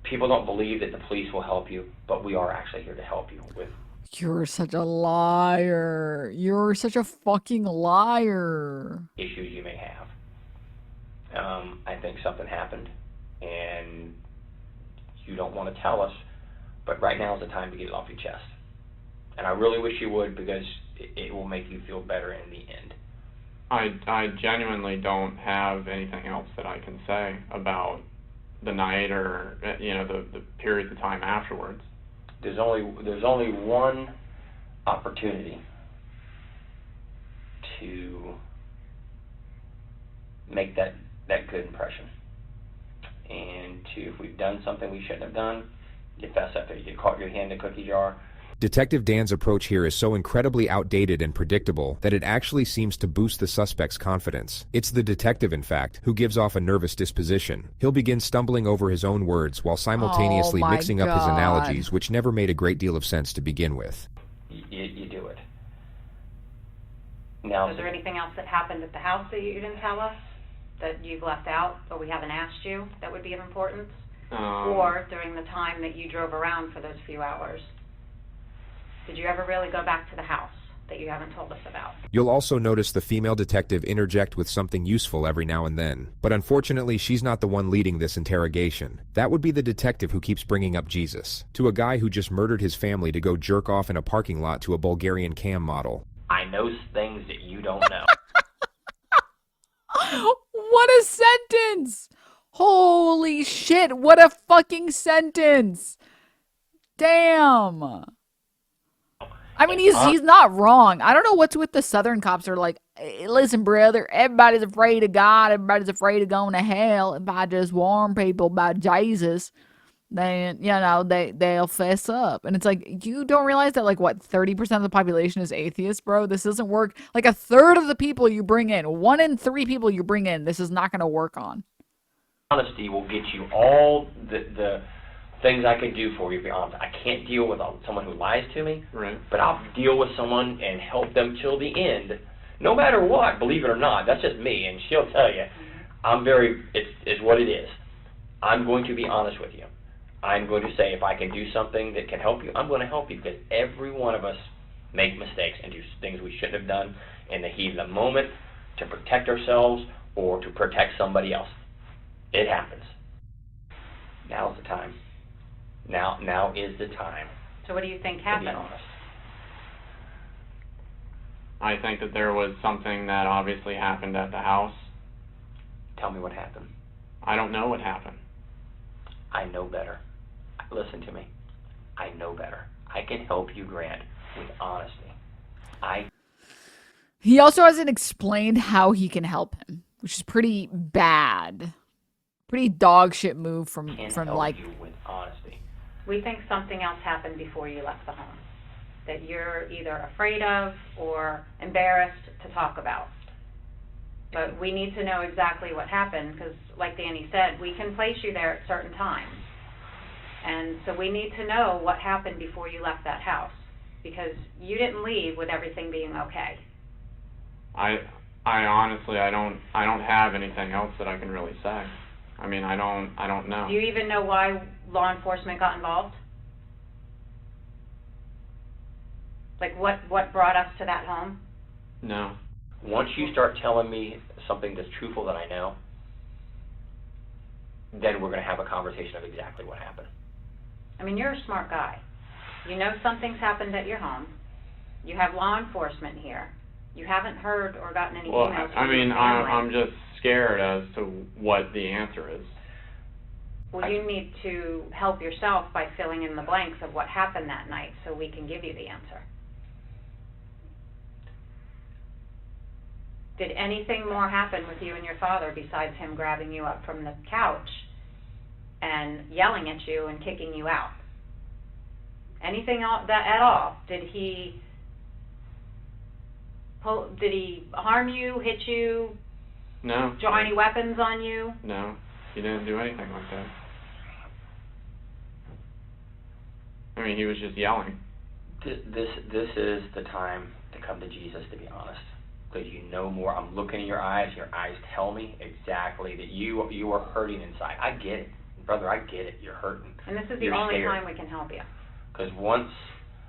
People don't believe that the police will help you, but we are actually here to help you with. You're such a liar. You're such a fucking liar. Issues you may have. I think something happened, and you don't want to tell us, but right now is the time to get it off your chest. And I really wish you would, because it will make you feel better in the end. I genuinely don't have anything else that I can say about the night or, you know, the period of time afterwards. There's only one opportunity to make that good impression. And if we've done something we shouldn't have done, you fess up there. You caught your hand in the cookie jar. Detective Dan's approach here is so incredibly outdated and predictable that it actually seems to boost the suspect's confidence. It's the detective, in fact, who gives off a nervous disposition. He'll begin stumbling over his own words while simultaneously mixing up his analogies, which never made a great deal of sense to begin with. You do it. Now, is there anything else that happened at the house that you didn't tell us, that you've left out, or we haven't asked you, that would be of importance? Or during the time that you drove around for those few hours? Did you ever really go back to the house that you haven't told us about? You'll also notice the female detective interject with something useful every now and then. But unfortunately, she's not the one leading this interrogation. That would be the detective who keeps bringing up Jesus, to a guy who just murdered his family to go jerk off in a parking lot to a Bulgarian cam model. I know things that you don't know. What a sentence! Holy shit, what a fucking sentence! Damn! I mean, he's not wrong. I don't know what's with the Southern cops are like, "Hey, listen, brother, everybody's afraid of God. Everybody's afraid of going to hell. If I just warn people about Jesus, then, they'll fess up." And it's like, you don't realize that, like, what, 30% of the population is atheist, bro? This doesn't work. Like, a third of the people you bring in, 1 in 3 people you bring in, this is not going to work on. Honesty will get you all the things I could do for you, to be honest. I can't deal with someone who lies to me, Right. but I'll deal with someone and help them till the end, no matter what, believe it or not. That's just me, and she'll tell you. It's what it is. I'm going to be honest with you. I'm going to say if I can do something that can help you, I'm going to help you, because every one of us make mistakes and do things we shouldn't have done in the heat of the moment to protect ourselves or to protect somebody else. It happens. Now's the time. Now is the time. So what do you think To be happened? honest. I think that there was something that obviously happened at the house. Tell me what happened. I don't know what happened. I know better. Listen to me. I know better. I can help you, Grant, with honesty. He also hasn't explained how he can help him, which is pretty bad. Pretty dog shit move from help like, you with honesty. We think something else happened before you left the home that you're either afraid of or embarrassed to talk about. But we need to know exactly what happened, because like Danny said, we can place you there at certain times. And so we need to know what happened before you left that house, because you didn't leave with everything being okay. I honestly, I don't have anything else that I can really say. I mean, I don't know. Do you even know why law enforcement got involved? Like what brought us to that home? No. Once you start telling me something that's truthful that I know, then we're going to have a conversation of exactly what happened. I mean, you're a smart guy. You know something's happened at your home. You have law enforcement here. You haven't heard or gotten any Well, emails I from your mean, family. I'm just scared as to what the answer is. Well, you need to help yourself by filling in the blanks of what happened that night so we can give you the answer. Did anything more happen with you and your father besides him grabbing you up from the couch and yelling at you and kicking you out? Anything at all? Did he harm you, hit you, No. draw any weapons on you? No. He didn't do anything like that. I mean, he was just yelling. This is the time to come to Jesus, to be honest, because you know more. I'm looking in your eyes. Your eyes tell me exactly that you are hurting inside. I get it, brother. I get it. You're hurting. And this is the You're only scared. time we can help you. Because once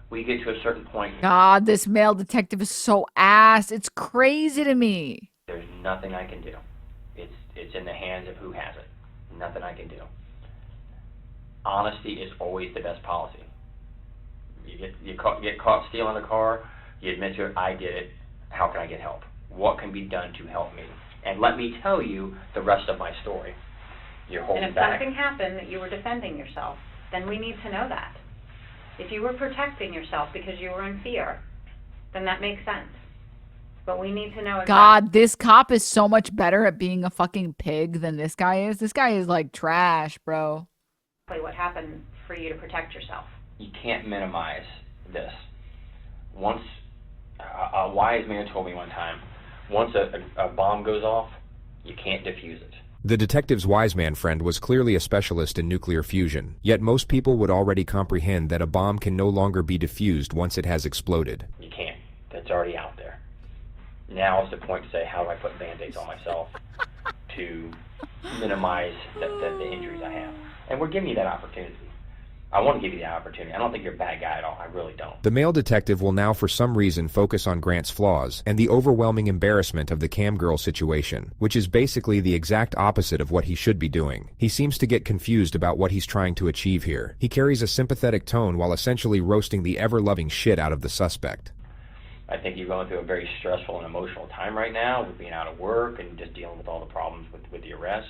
we get to a certain point, God, this male detective is so ass. It's crazy to me. there's nothing I can do. It's in the hands of who has it. Nothing I can do. Honesty is always the best policy. You get caught stealing a car, you admit to it, I did it, how can I get help? What can be done to help me? And let me tell you the rest of my story. You're holding And if back. something happened that you were defending yourself, then we need to know that. If you were protecting yourself because you were in fear, then that makes sense. But we need to know exactly. God, this cop is so much better at being a fucking pig than this guy is. This guy is like trash, bro. What happened for you to protect yourself. You can't minimize this. Once, a wise man told me one time, once a bomb goes off, you can't defuse it. The detective's wise man friend was clearly a specialist in nuclear fusion, yet most people would already comprehend that a bomb can no longer be defused once it has exploded. You can't. That's already out there. Now is the point to say, how do I put Band-Aids on myself to minimize the injuries I have? And we're giving you that opportunity. I want to give you that opportunity. I don't think you're a bad guy at all. I really don't. The male detective will now for some reason focus on Grant's flaws and the overwhelming embarrassment of the cam girl situation, which is basically the exact opposite of what he should be doing. He seems to get confused about what he's trying to achieve here. He carries a sympathetic tone while essentially roasting the ever-loving shit out of the suspect. I think you're going through a very stressful and emotional time right now with being out of work and just dealing with all the problems with the arrest.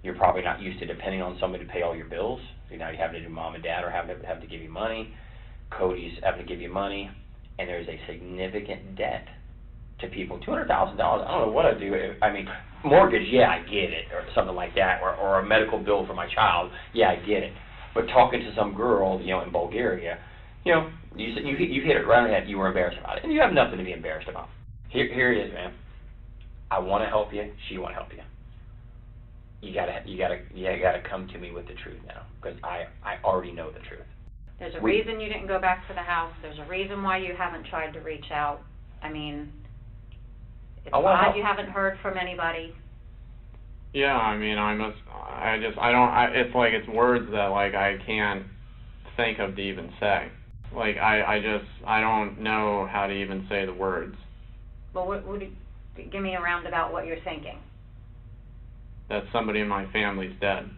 You're probably not used to depending on somebody to pay all your bills. So now you have to do mom and dad or have to give you money. Cody's having to give you money, and there's a significant debt to people. $200,000, I don't know what I'd do. I mean, mortgage, yeah, I get it, or something like that, or a medical bill for my child, yeah, I get it. But talking to some girl, in Bulgaria, you hit it right on the head. You were embarrassed about it, and you have nothing to be embarrassed about. Here it is, man. I want to help you. She want to help you. You gotta come to me with the truth now, because I already know the truth. There's a reason you didn't go back to the house. There's a reason why you haven't tried to reach out. I mean, it's odd you haven't heard from anybody. Yeah, I mean, it's like it's words that, like, I can't think of to even say. Like, I don't know how to even say the words. Well, give me a roundabout what you're thinking. That somebody in my family's dead.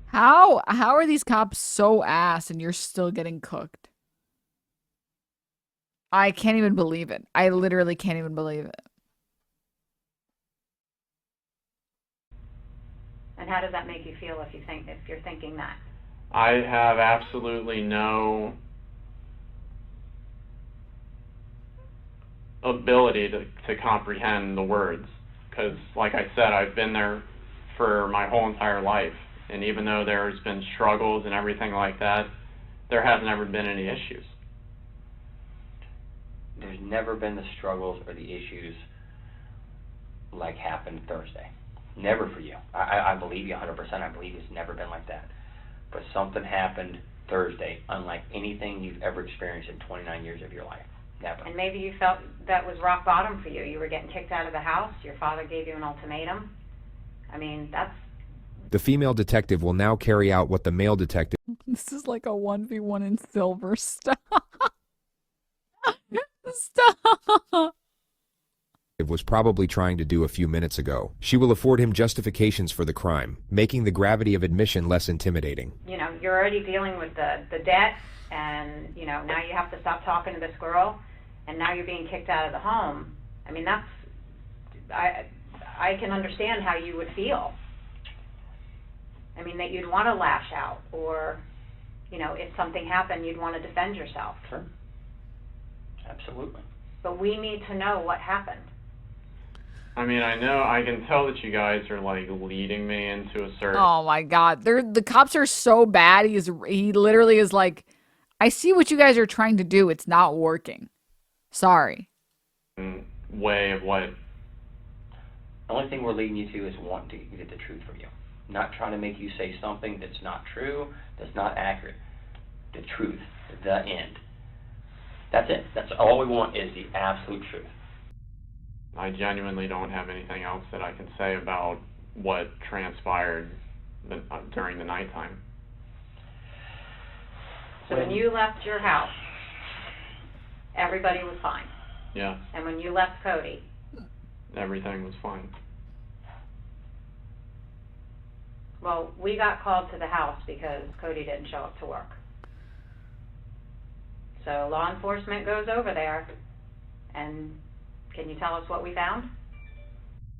How are these cops so ass and you're still getting cooked? I can't even believe it. I literally can't even believe it. And how does that make you feel if you're thinking that? I have absolutely no ability to comprehend the words, because, like I said, I've been there for my whole entire life, and even though there's been struggles and everything like that, there hasn't ever been any issues. There's never been the struggles or the issues like happened Thursday. Never for you. I believe you 100%. I believe it's never been like that. But something happened Thursday unlike anything you've ever experienced in 29 years of your life. Never. And maybe you felt that was rock bottom for you. You were getting kicked out of the house. Your father gave you an ultimatum. I mean, that's... The female detective will now carry out what the male detective... This is like a 1v1 in silver. Stop. Stop. was probably trying to do a few minutes ago. She will afford him justifications for the crime, making the gravity of admission less intimidating. You're already dealing with the debt, and, now you have to stop talking to this girl, and now you're being kicked out of the home. I mean, I can understand how you would feel. I mean, that you'd want to lash out, or, if something happened, you'd want to defend yourself. Sure. Absolutely. But we need to know what happened. I mean, I can tell that you guys are, like, leading me into a certain... Oh my God. The cops are so bad. He literally is like, I see what you guys are trying to do. It's not working. Sorry. Way of what? The only thing we're leading you to is wanting to get the truth from you. Not trying to make you say something that's not true, that's not accurate. The truth. The end. That's it. That's all we want, is the absolute truth. I genuinely don't have anything else that I can say about what transpired during the nighttime. So when you left your house, everybody was fine. Yeah. And when you left Cody, everything was fine. Well, we got called to the house because Cody didn't show up to work. So law enforcement goes over there, and can you tell us what we found?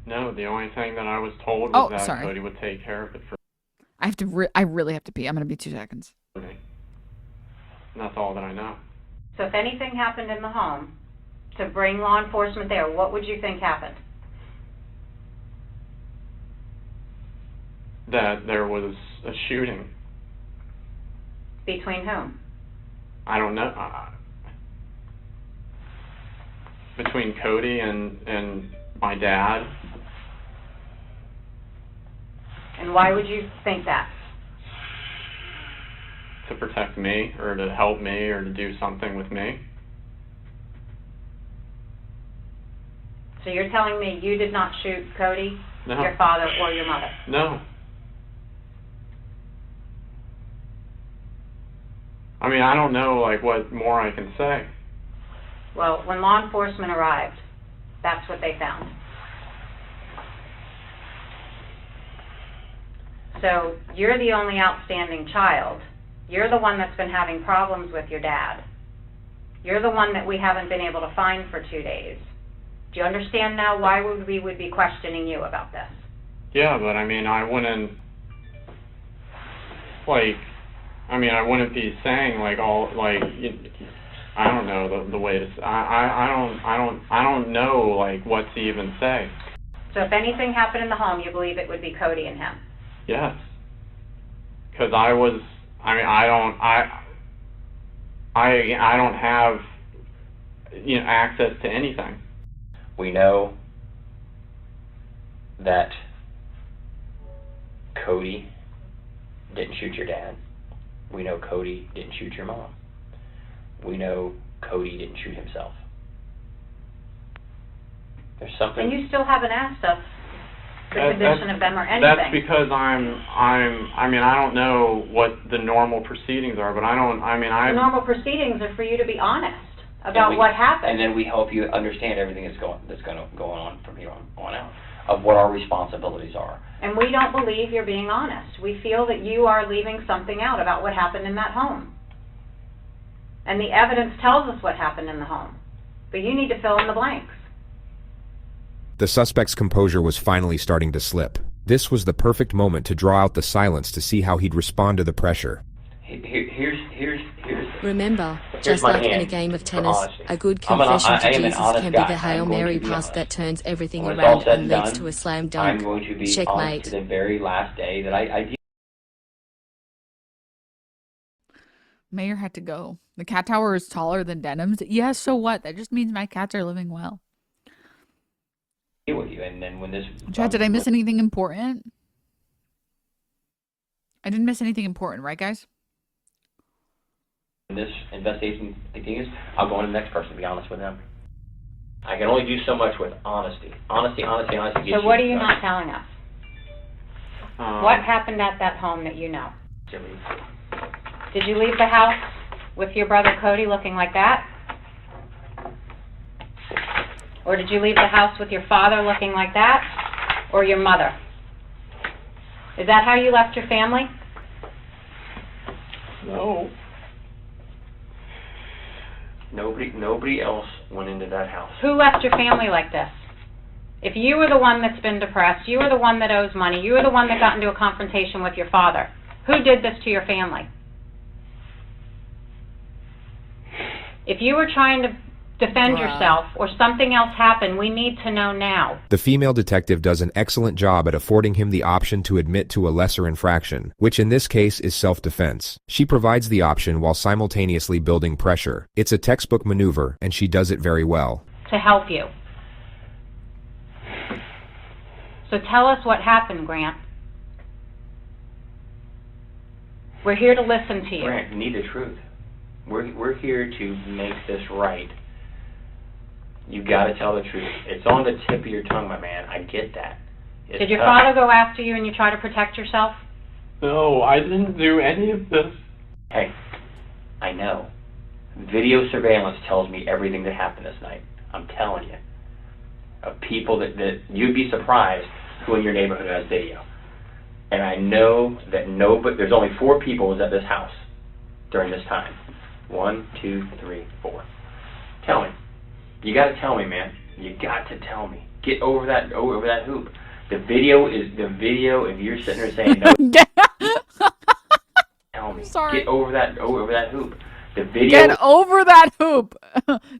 No, the only thing that I was told was that Cody would take care of it for... I really have to pee. I'm going to be 2 seconds. And that's all that I know. So if anything happened in the home, to bring law enforcement there, what would you think happened? That there was a shooting. Between whom? I don't know. Between Cody and my dad. And why would you think that? To protect me, or to help me, or to do something with me. So you're telling me you did not shoot Cody, No. your father, or your mother? No. I mean, I don't know, like, what more I can say. Well, when law enforcement arrived, that's what they found. So you're the only outstanding child. You're the one that's been having problems with your dad. You're the one that we haven't been able to find for 2 days. Do you understand now why we would be questioning you about this? Yeah, but I mean, I wouldn't, like, I mean, I wouldn't be saying like all like I don't know the way to. I don't know like what to even say. So if anything happened in the home, you believe it would be Cody and him? Yes. Because I was. I mean, I don't have access to anything. We know that Cody didn't shoot your dad. We know Cody didn't shoot your mom. We know Cody didn't shoot himself. There's something. And you still haven't asked us the condition of them or anything. That's because I mean, I don't know what the normal proceedings are, but I don't. I mean, the normal proceedings are for you to be honest about what happened. And then we help you understand everything that's going to go on from here on out, of what our responsibilities are. And we don't believe you're being honest. We feel that you are leaving something out about what happened in that home. And the evidence tells us what happened in the home. But you need to fill in the blanks. The suspect's composure was finally starting to slip. This was the perfect moment to draw out the silence to see how he'd respond to the pressure. Remember, just like in a game of tennis, a good confession to Jesus can be the Hail Mary pass that turns everything around and leads to a slam dunk. I'm going to be Checkmate. honest to the very last day that I Mayor had to go. The cat tower is taller than Denims. Yes, so what? That just means my cats are living well. deal with you. And then when this... Chad, did I miss anything important? I didn't miss anything important, right, guys? When this investigation continues, I'll go on to the next person, to be honest with them. I can only do so much with honesty. Honesty. So what are you not telling us? What happened at that home that you know? Did you leave the house with your brother Cody looking like that? Or did you leave the house with your father looking like that? Or your mother? Is that how you left your family? No. Nobody else went into that house. Who left your family like this? If you were the one that's been depressed, you were the one that owes money, you were the one that got into a confrontation with your father, who did this to your family? If you were trying to defend yourself or something else happened, we need to know now. The female detective does an excellent job at affording him the option to admit to a lesser infraction, which in this case is self-defense. She provides the option while simultaneously building pressure. It's a textbook maneuver, and she does it very well. To help you. So tell us what happened, Grant. We're here to listen to you. Grant, you need the truth. We're here to make this right. You got to tell the truth. It's on the tip of your tongue, my man. I get that. Did your father go after you and you try to protect yourself? No, I didn't do any of this. Hey, I know. Video surveillance tells me everything that happened this night. I'm telling you. Of people that you'd be surprised who in your neighborhood has video. And I know that there's only 4 people at this house during this time. 1, 2, 3, 4. Tell me. You got to tell me, man. You got to tell me. Get over that hoop. The video if you're sitting there saying no. Tell me. Sorry. Get over that hoop. The video. Get over that hoop.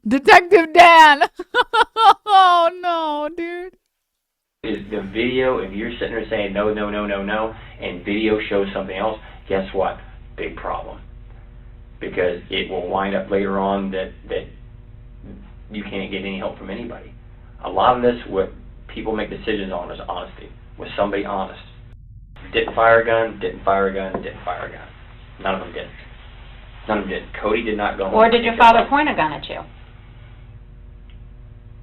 Detective Dan. Oh no, dude. Is the video if you're sitting there saying no, and video shows something else, guess what? Big problem. Because it will wind up later on that you can't get any help from anybody. A lot of this, what people make decisions on is honesty. Was somebody honest? Didn't fire a gun. None of them did. None of them did. Cody did not go home. Or did your father point a gun at you?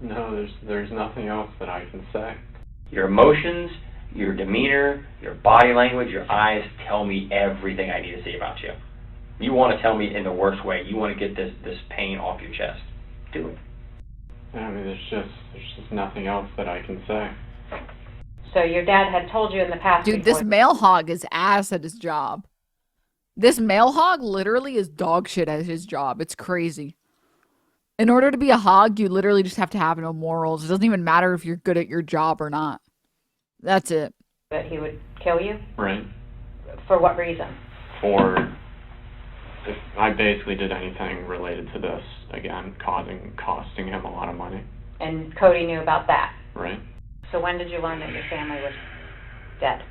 No, there's nothing else that I can say. Your emotions, your demeanor, your body language, your eyes tell me everything I need to see about you. You want to tell me in the worst way. You want to get this pain off your chest. Do it. I mean, there's just nothing else that I can say. So your dad had told you in the past. Dude, this male hog is ass at his job. This male hog literally is dog shit at his job. It's crazy. In order to be a hog, you literally just have to have no morals. It doesn't even matter if you're good at your job or not. That's it. That he would kill you? Right. For what reason? For if I basically did anything related to this, again, costing him a lot of money. And Cody knew about that. Right. So when did you learn that your family was dead?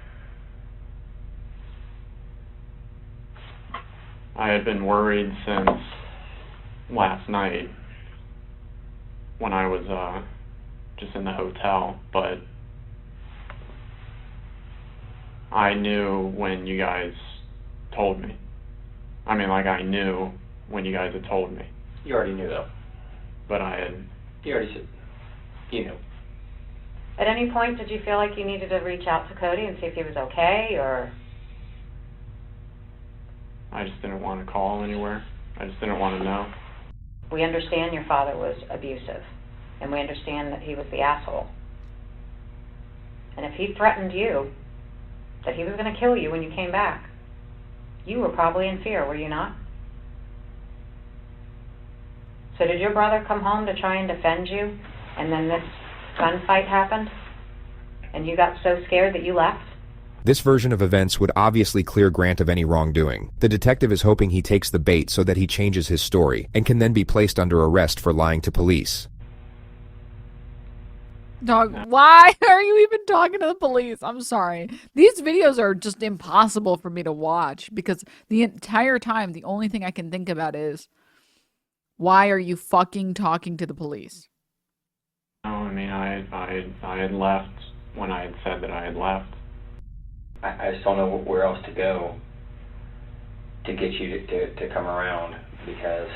I had been worried since last night when I was just in the hotel, but I knew when you guys told me. I mean, like, I knew when you guys had told me. You already knew, though. But I had... You already said, you knew. At any point, did you feel like you needed to reach out to Cody and see if he was okay, or? I just didn't want to call anywhere. I just didn't want to know. We understand your father was abusive, and we understand that he was the asshole. And if he threatened you, that he was going to kill you when you came back, you were probably in fear, were you not? So did your brother come home to try and defend you, and then this gunfight happened, and you got so scared that you left? This version of events would obviously clear Grant of any wrongdoing. The detective is hoping he takes the bait so that he changes his story, and can then be placed under arrest for lying to police. Dog, why are you even talking to the police? I'm sorry. These videos are just impossible for me to watch because the entire time, the only thing I can think about is, why are you fucking talking to the police? No, I mean, I had left when I had said that I had left. I just don't know where else to go to get you to come around, because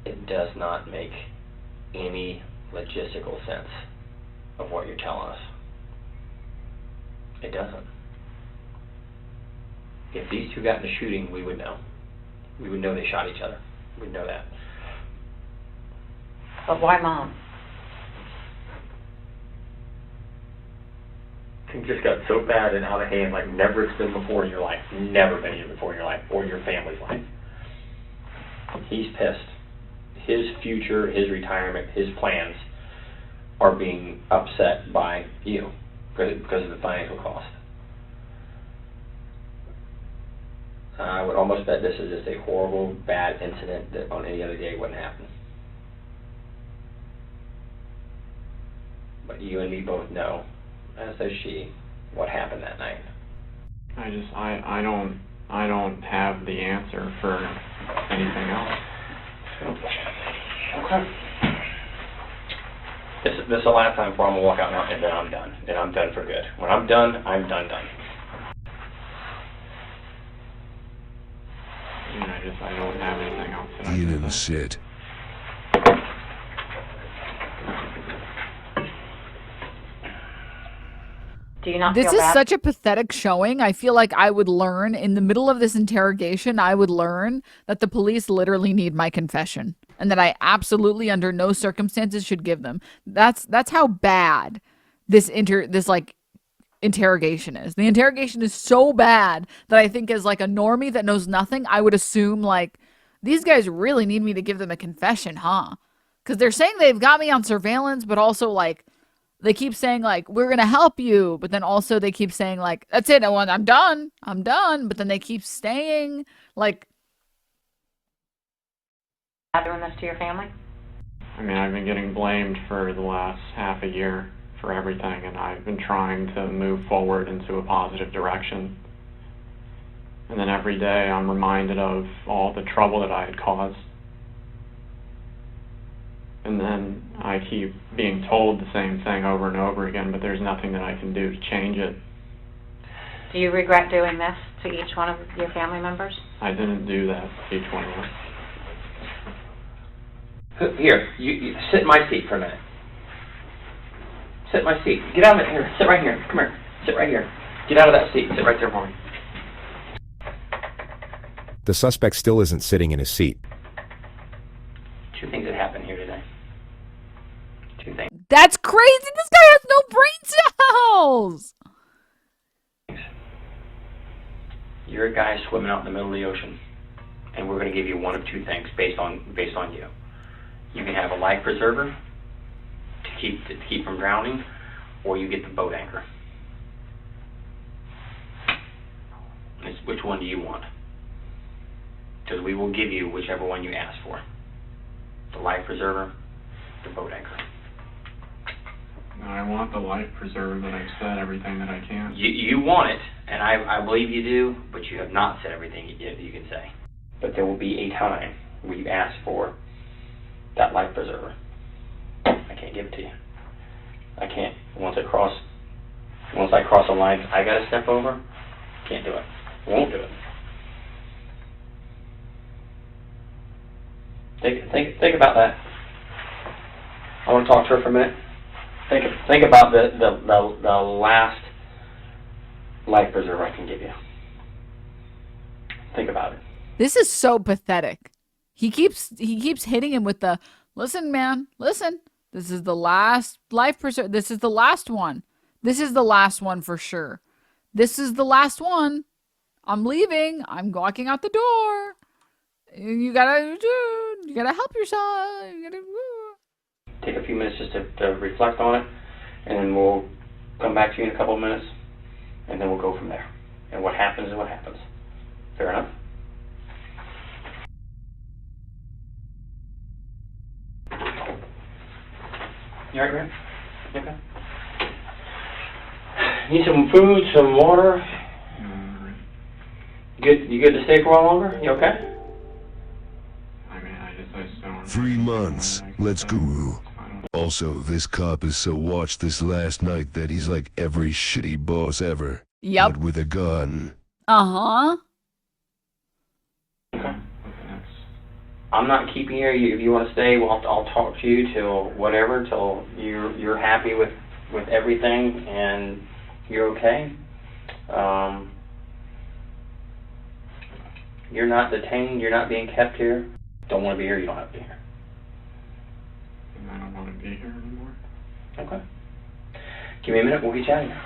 it does not make any logistical sense of what you're telling us. It doesn't. If these two got in a shooting, we would know. We would know they shot each other. We'd know that. But why Mom? It just got so bad and out of hand, like never it's been before in your life. Never been here before in your life, or your family's life. He's pissed. His future, his retirement, his plans are being upset by you because of the financial cost. I would almost bet this is just a horrible, bad incident that on any other day wouldn't happen. But you and me both know, as does she, what happened that night. I don't have the answer for anything else. Okay. This is the last time before I'm gonna walk out now, and then I'm done. Then I'm done for good. When I'm done, I'm done. I don't have anything else that I can Denims said. Do you not This feel is bad? such a pathetic showing. I feel like I would learn in the middle of this interrogation, I would learn that the police literally need my confession and that I absolutely under no circumstances should give them. That's how bad this interrogation is. The interrogation is so bad that I think as like a normie that knows nothing, I would assume like these guys really need me to give them a confession, huh? Because they're saying they've got me on surveillance, but also like they keep saying like we're gonna help you, but then also they keep saying like that's it, I'm done, but then they keep staying like. Doing this to your family? I mean, I've been getting blamed for the last half a year for everything, and I've been trying to move forward into a positive direction. And then every day I'm reminded of all the trouble that I had caused. And then I keep being told the same thing over and over again, but there's nothing that I can do to change it. Do you regret doing this to each one of your family members? I didn't do that to each one of them. Here, you sit in my seat for a minute. Sit in my seat. Get out of it here. Sit right here. Come here. Sit right here. Get out of that seat. Sit right there for me. The suspect still isn't sitting in his seat. Two things that happened here today. Two things. That's crazy. This guy has no brain cells. You're a guy swimming out in the middle of the ocean, and we're going to give you one of two things based on you. You can have a life preserver to keep from drowning, or you get the boat anchor. Which one do you want? Because we will give you whichever one you ask for. The life preserver, the boat anchor. No, I want the life preserver, but I've said everything that I can. You want it, and I believe you do, but you have not said everything you can say. But there will be a time where you ask for that life preserver. I can't give it to you. I can't. Once I cross the line, I gotta step over. Can't do it. Won't do it. Think about that. I want to talk to her for a minute. Think about the last life preserver I can give you. Think about it. This is so pathetic. He keeps hitting him with the, listen, man, listen. This is the last life preserver. This is the last one. This is the last one for sure. This is the last one. I'm leaving. I'm walking out the door. You gotta help yourself. Take a few minutes just to reflect on it, and then we'll come back to you in a couple of minutes, and then we'll go from there. And what happens is what happens. Fair enough? You alright, Grant? Okay. Need some food, some water? You good to stay for a while longer? You okay? I mean, I just don't... 3 months. Let's go. Also, this cop is so watched this last night that he's like every shitty boss ever. Yep. But with a gun. Uh-huh. Okay. I'm not keeping you. If you want to stay, well, I'll talk to you till whatever, till you're happy with everything and you're okay. You're not detained. You're not being kept here. Don't want to be here. You don't have to be here. I don't want to be here anymore. Okay. Give me a minute. We'll get you out of here.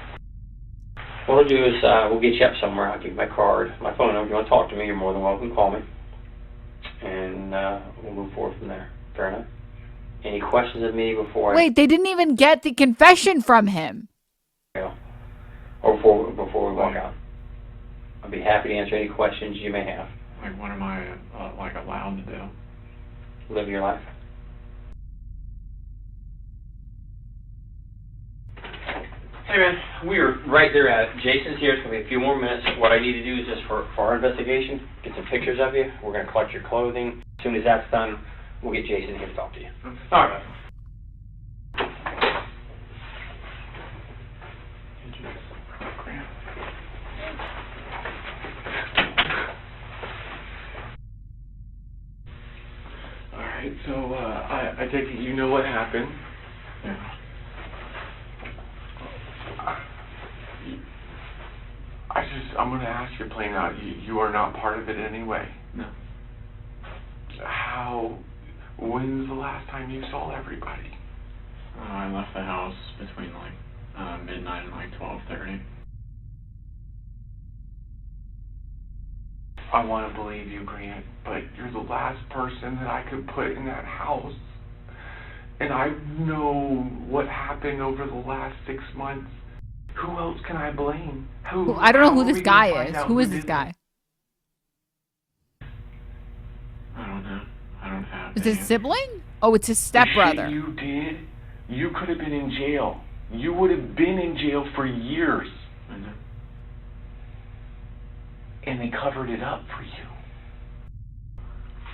What we'll do is we'll get you up somewhere. I'll give you my card, my phone number. If you want to talk to me, you're more than welcome to call me. And we'll move forward from there. Fair enough? Any questions of me before Wait, they didn't even get the confession from him. Or before we walk out? I'll be happy to answer any questions you may have. Like, what am I, like, allowed to do? Live your life. Hey man, we are right there at it. Jason's here. It's going to be a few more minutes. What I need to do is just for our investigation, get some pictures of you. We're going to collect your clothing. As soon as that's done, we'll get Jason here to talk to you. All right. Alright, so I take it you know what happened. Yeah. I'm going to ask you plain out. You are not part of it anyway. No. When's the last time you saw everybody? I left the house between like midnight and like 12:30. I want to believe you, Grant, but you're the last person that I could put in that house. And I know what happened over the last 6 months. Who else can I blame? I don't know who this guy is. Who is this guy? I don't know. I don't have. Is his sibling? Oh, it's his stepbrother. The shit you did, you could have been in jail. You would have been in jail for years. I know. And they covered it up for you.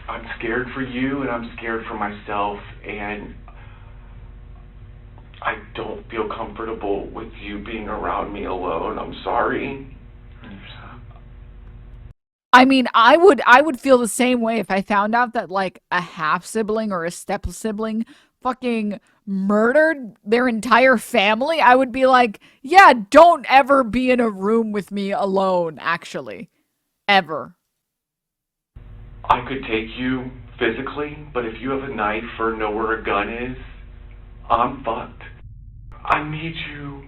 I'm scared for you, and I'm scared for myself, and I don't feel comfortable with you being around me alone. I'm sorry. I mean, I would feel the same way if I found out that like a half sibling or a step sibling fucking murdered their entire family. I would be like, yeah, don't ever be in a room with me alone, actually. Ever. I could take you physically, but if you have a knife or know where a gun is, I'm fucked. I need you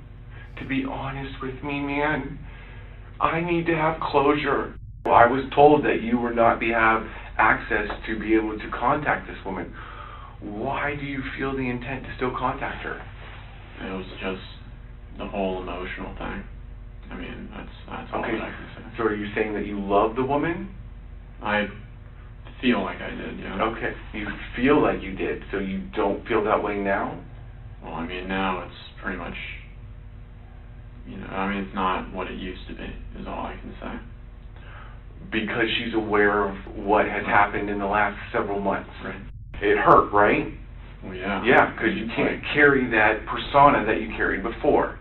to be honest with me, man. I need to have closure. I was told that you would not have access to be able to contact this woman. Why do you feel the intent to still contact her? It was just the whole emotional thing. I mean, that's all okay. that I can say. So are you saying that you love the woman? I feel like I did, yeah. Okay, you feel like you did, so you don't feel that way now? Well, I mean, now it's pretty much, I mean, it's not what it used to be, is all I can say. Because she's aware of what has happened in the last several months. Right. It hurt, right? Well, yeah. Yeah, because you can't carry that persona that you carried before.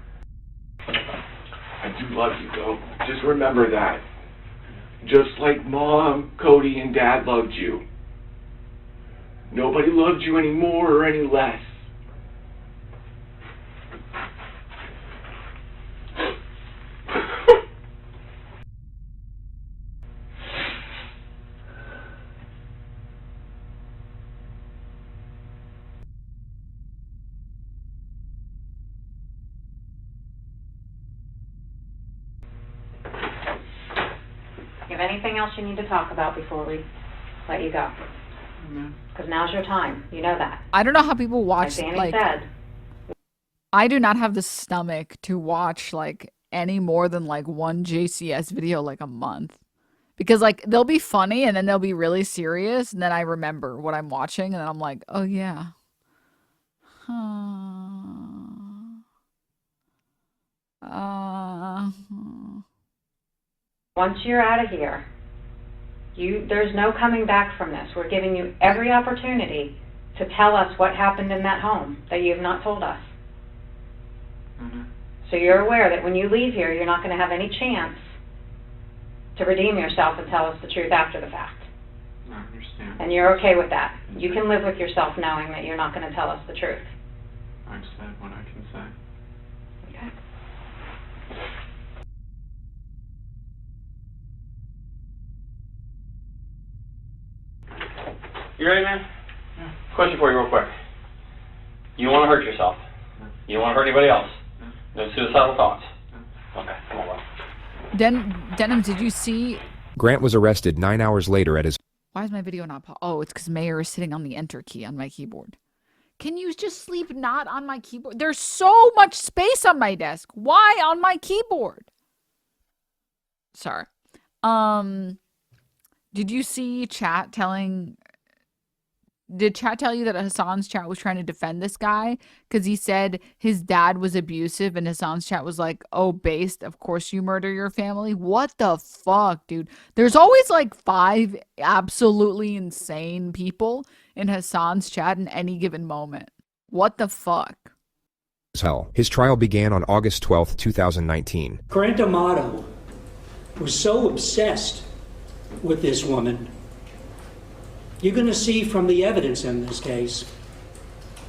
I do love you, though. Just remember that. Just like Mom, Cody, and Dad loved you. Nobody loved you any more or any less. You have anything else you need to talk about before we let you go? Because now's your time. You know that. I don't know how people watch, As Danny like, said. I do not have the stomach to watch, like, any more than, like, one JCS video, like, a month. Because, like, they'll be funny, and then they'll be really serious, and then I remember what I'm watching, and then I'm like, oh, yeah. Once you're out of here, there's no coming back from this. We're giving you every opportunity to tell us what happened in that home that you have not told us. So you're aware that when you leave here, you're not going to have any chance to redeem yourself and tell us the truth after the fact. I understand. And you're okay with that. You can live with yourself knowing that you're not going to tell us the truth. I've said what I can say. Okay. You ready, man? Yeah. Question for you real quick. You don't want to hurt yourself. You don't want to hurt anybody else. No suicidal thoughts. Okay, come on, bro. Denims, did you see? Grant was arrested 9 hours later at his... Why is my video not Oh, it's because Mayor is sitting on the enter key on my keyboard. Can you just sleep not on my keyboard? There's so much space on my desk. Why on my keyboard? Sorry. Did you see chat telling... Did chat tell you that Hassan's chat was trying to defend this guy? Because he said his dad was abusive and Hassan's chat was like, oh, based, of course you murder your family. What the fuck, dude? There's always like 5 absolutely insane people in Hassan's chat in any given moment. What the fuck? Hell. His trial began on August 12th, 2019. Grant Amato was so obsessed with this woman. You're going to see from the evidence in this case,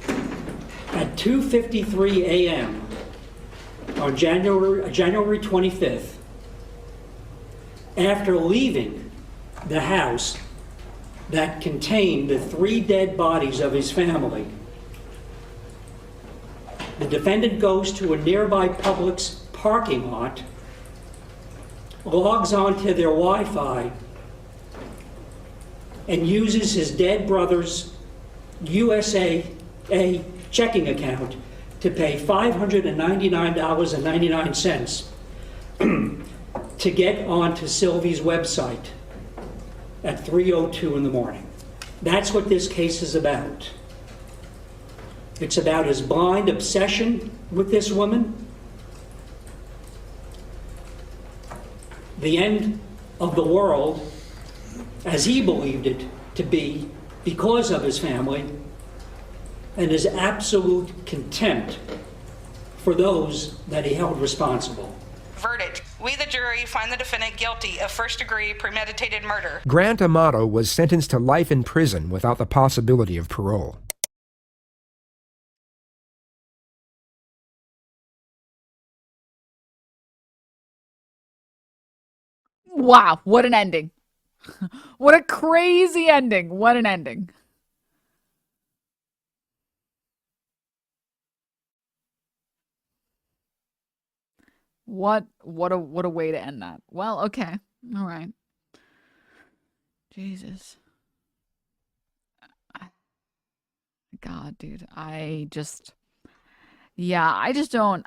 at 2:53 a.m. on January 25th, after leaving the house that contained the 3 dead bodies of his family, the defendant goes to a nearby Publix parking lot, logs onto their Wi-Fi, and uses his dead brother's USA checking account to pay $599.99 to get onto Sylvie's website at 3:02 in the morning. That's what this case is about. It's about his blind obsession with this woman, the end of the world as he believed it to be because of his family, and his absolute contempt for those that he held responsible. Verdict. We, the jury, find the defendant guilty of first-degree premeditated murder. Grant Amato was sentenced to life in prison without the possibility of parole. Wow, what an ending. What a crazy ending. What an ending. What a way to end that. Well, okay. All right. Jesus. God, dude. I just don't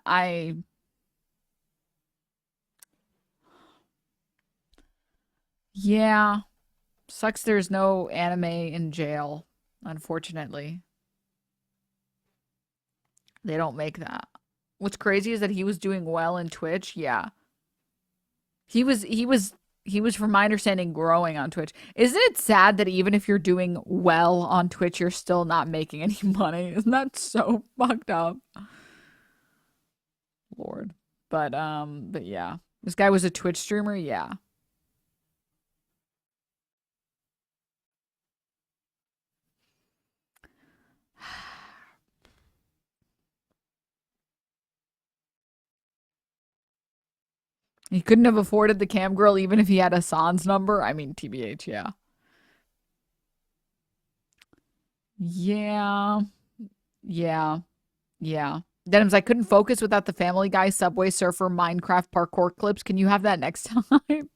Yeah. Sucks there's no anime in jail, unfortunately. They don't make that. What's crazy is that he was doing well in Twitch. Yeah. He was from my understanding growing on Twitch. Isn't it sad that even if you're doing well on Twitch, you're still not making any money? Isn't that so fucked up? Lord. But yeah. This guy was a Twitch streamer, yeah. He couldn't have afforded the cam girl even if he had Hassan's number. I mean, TBH, yeah. Yeah. Yeah. Yeah. Denims, I couldn't focus without the Family Guy, Subway Surfer, Minecraft parkour clips. Can you have that next time?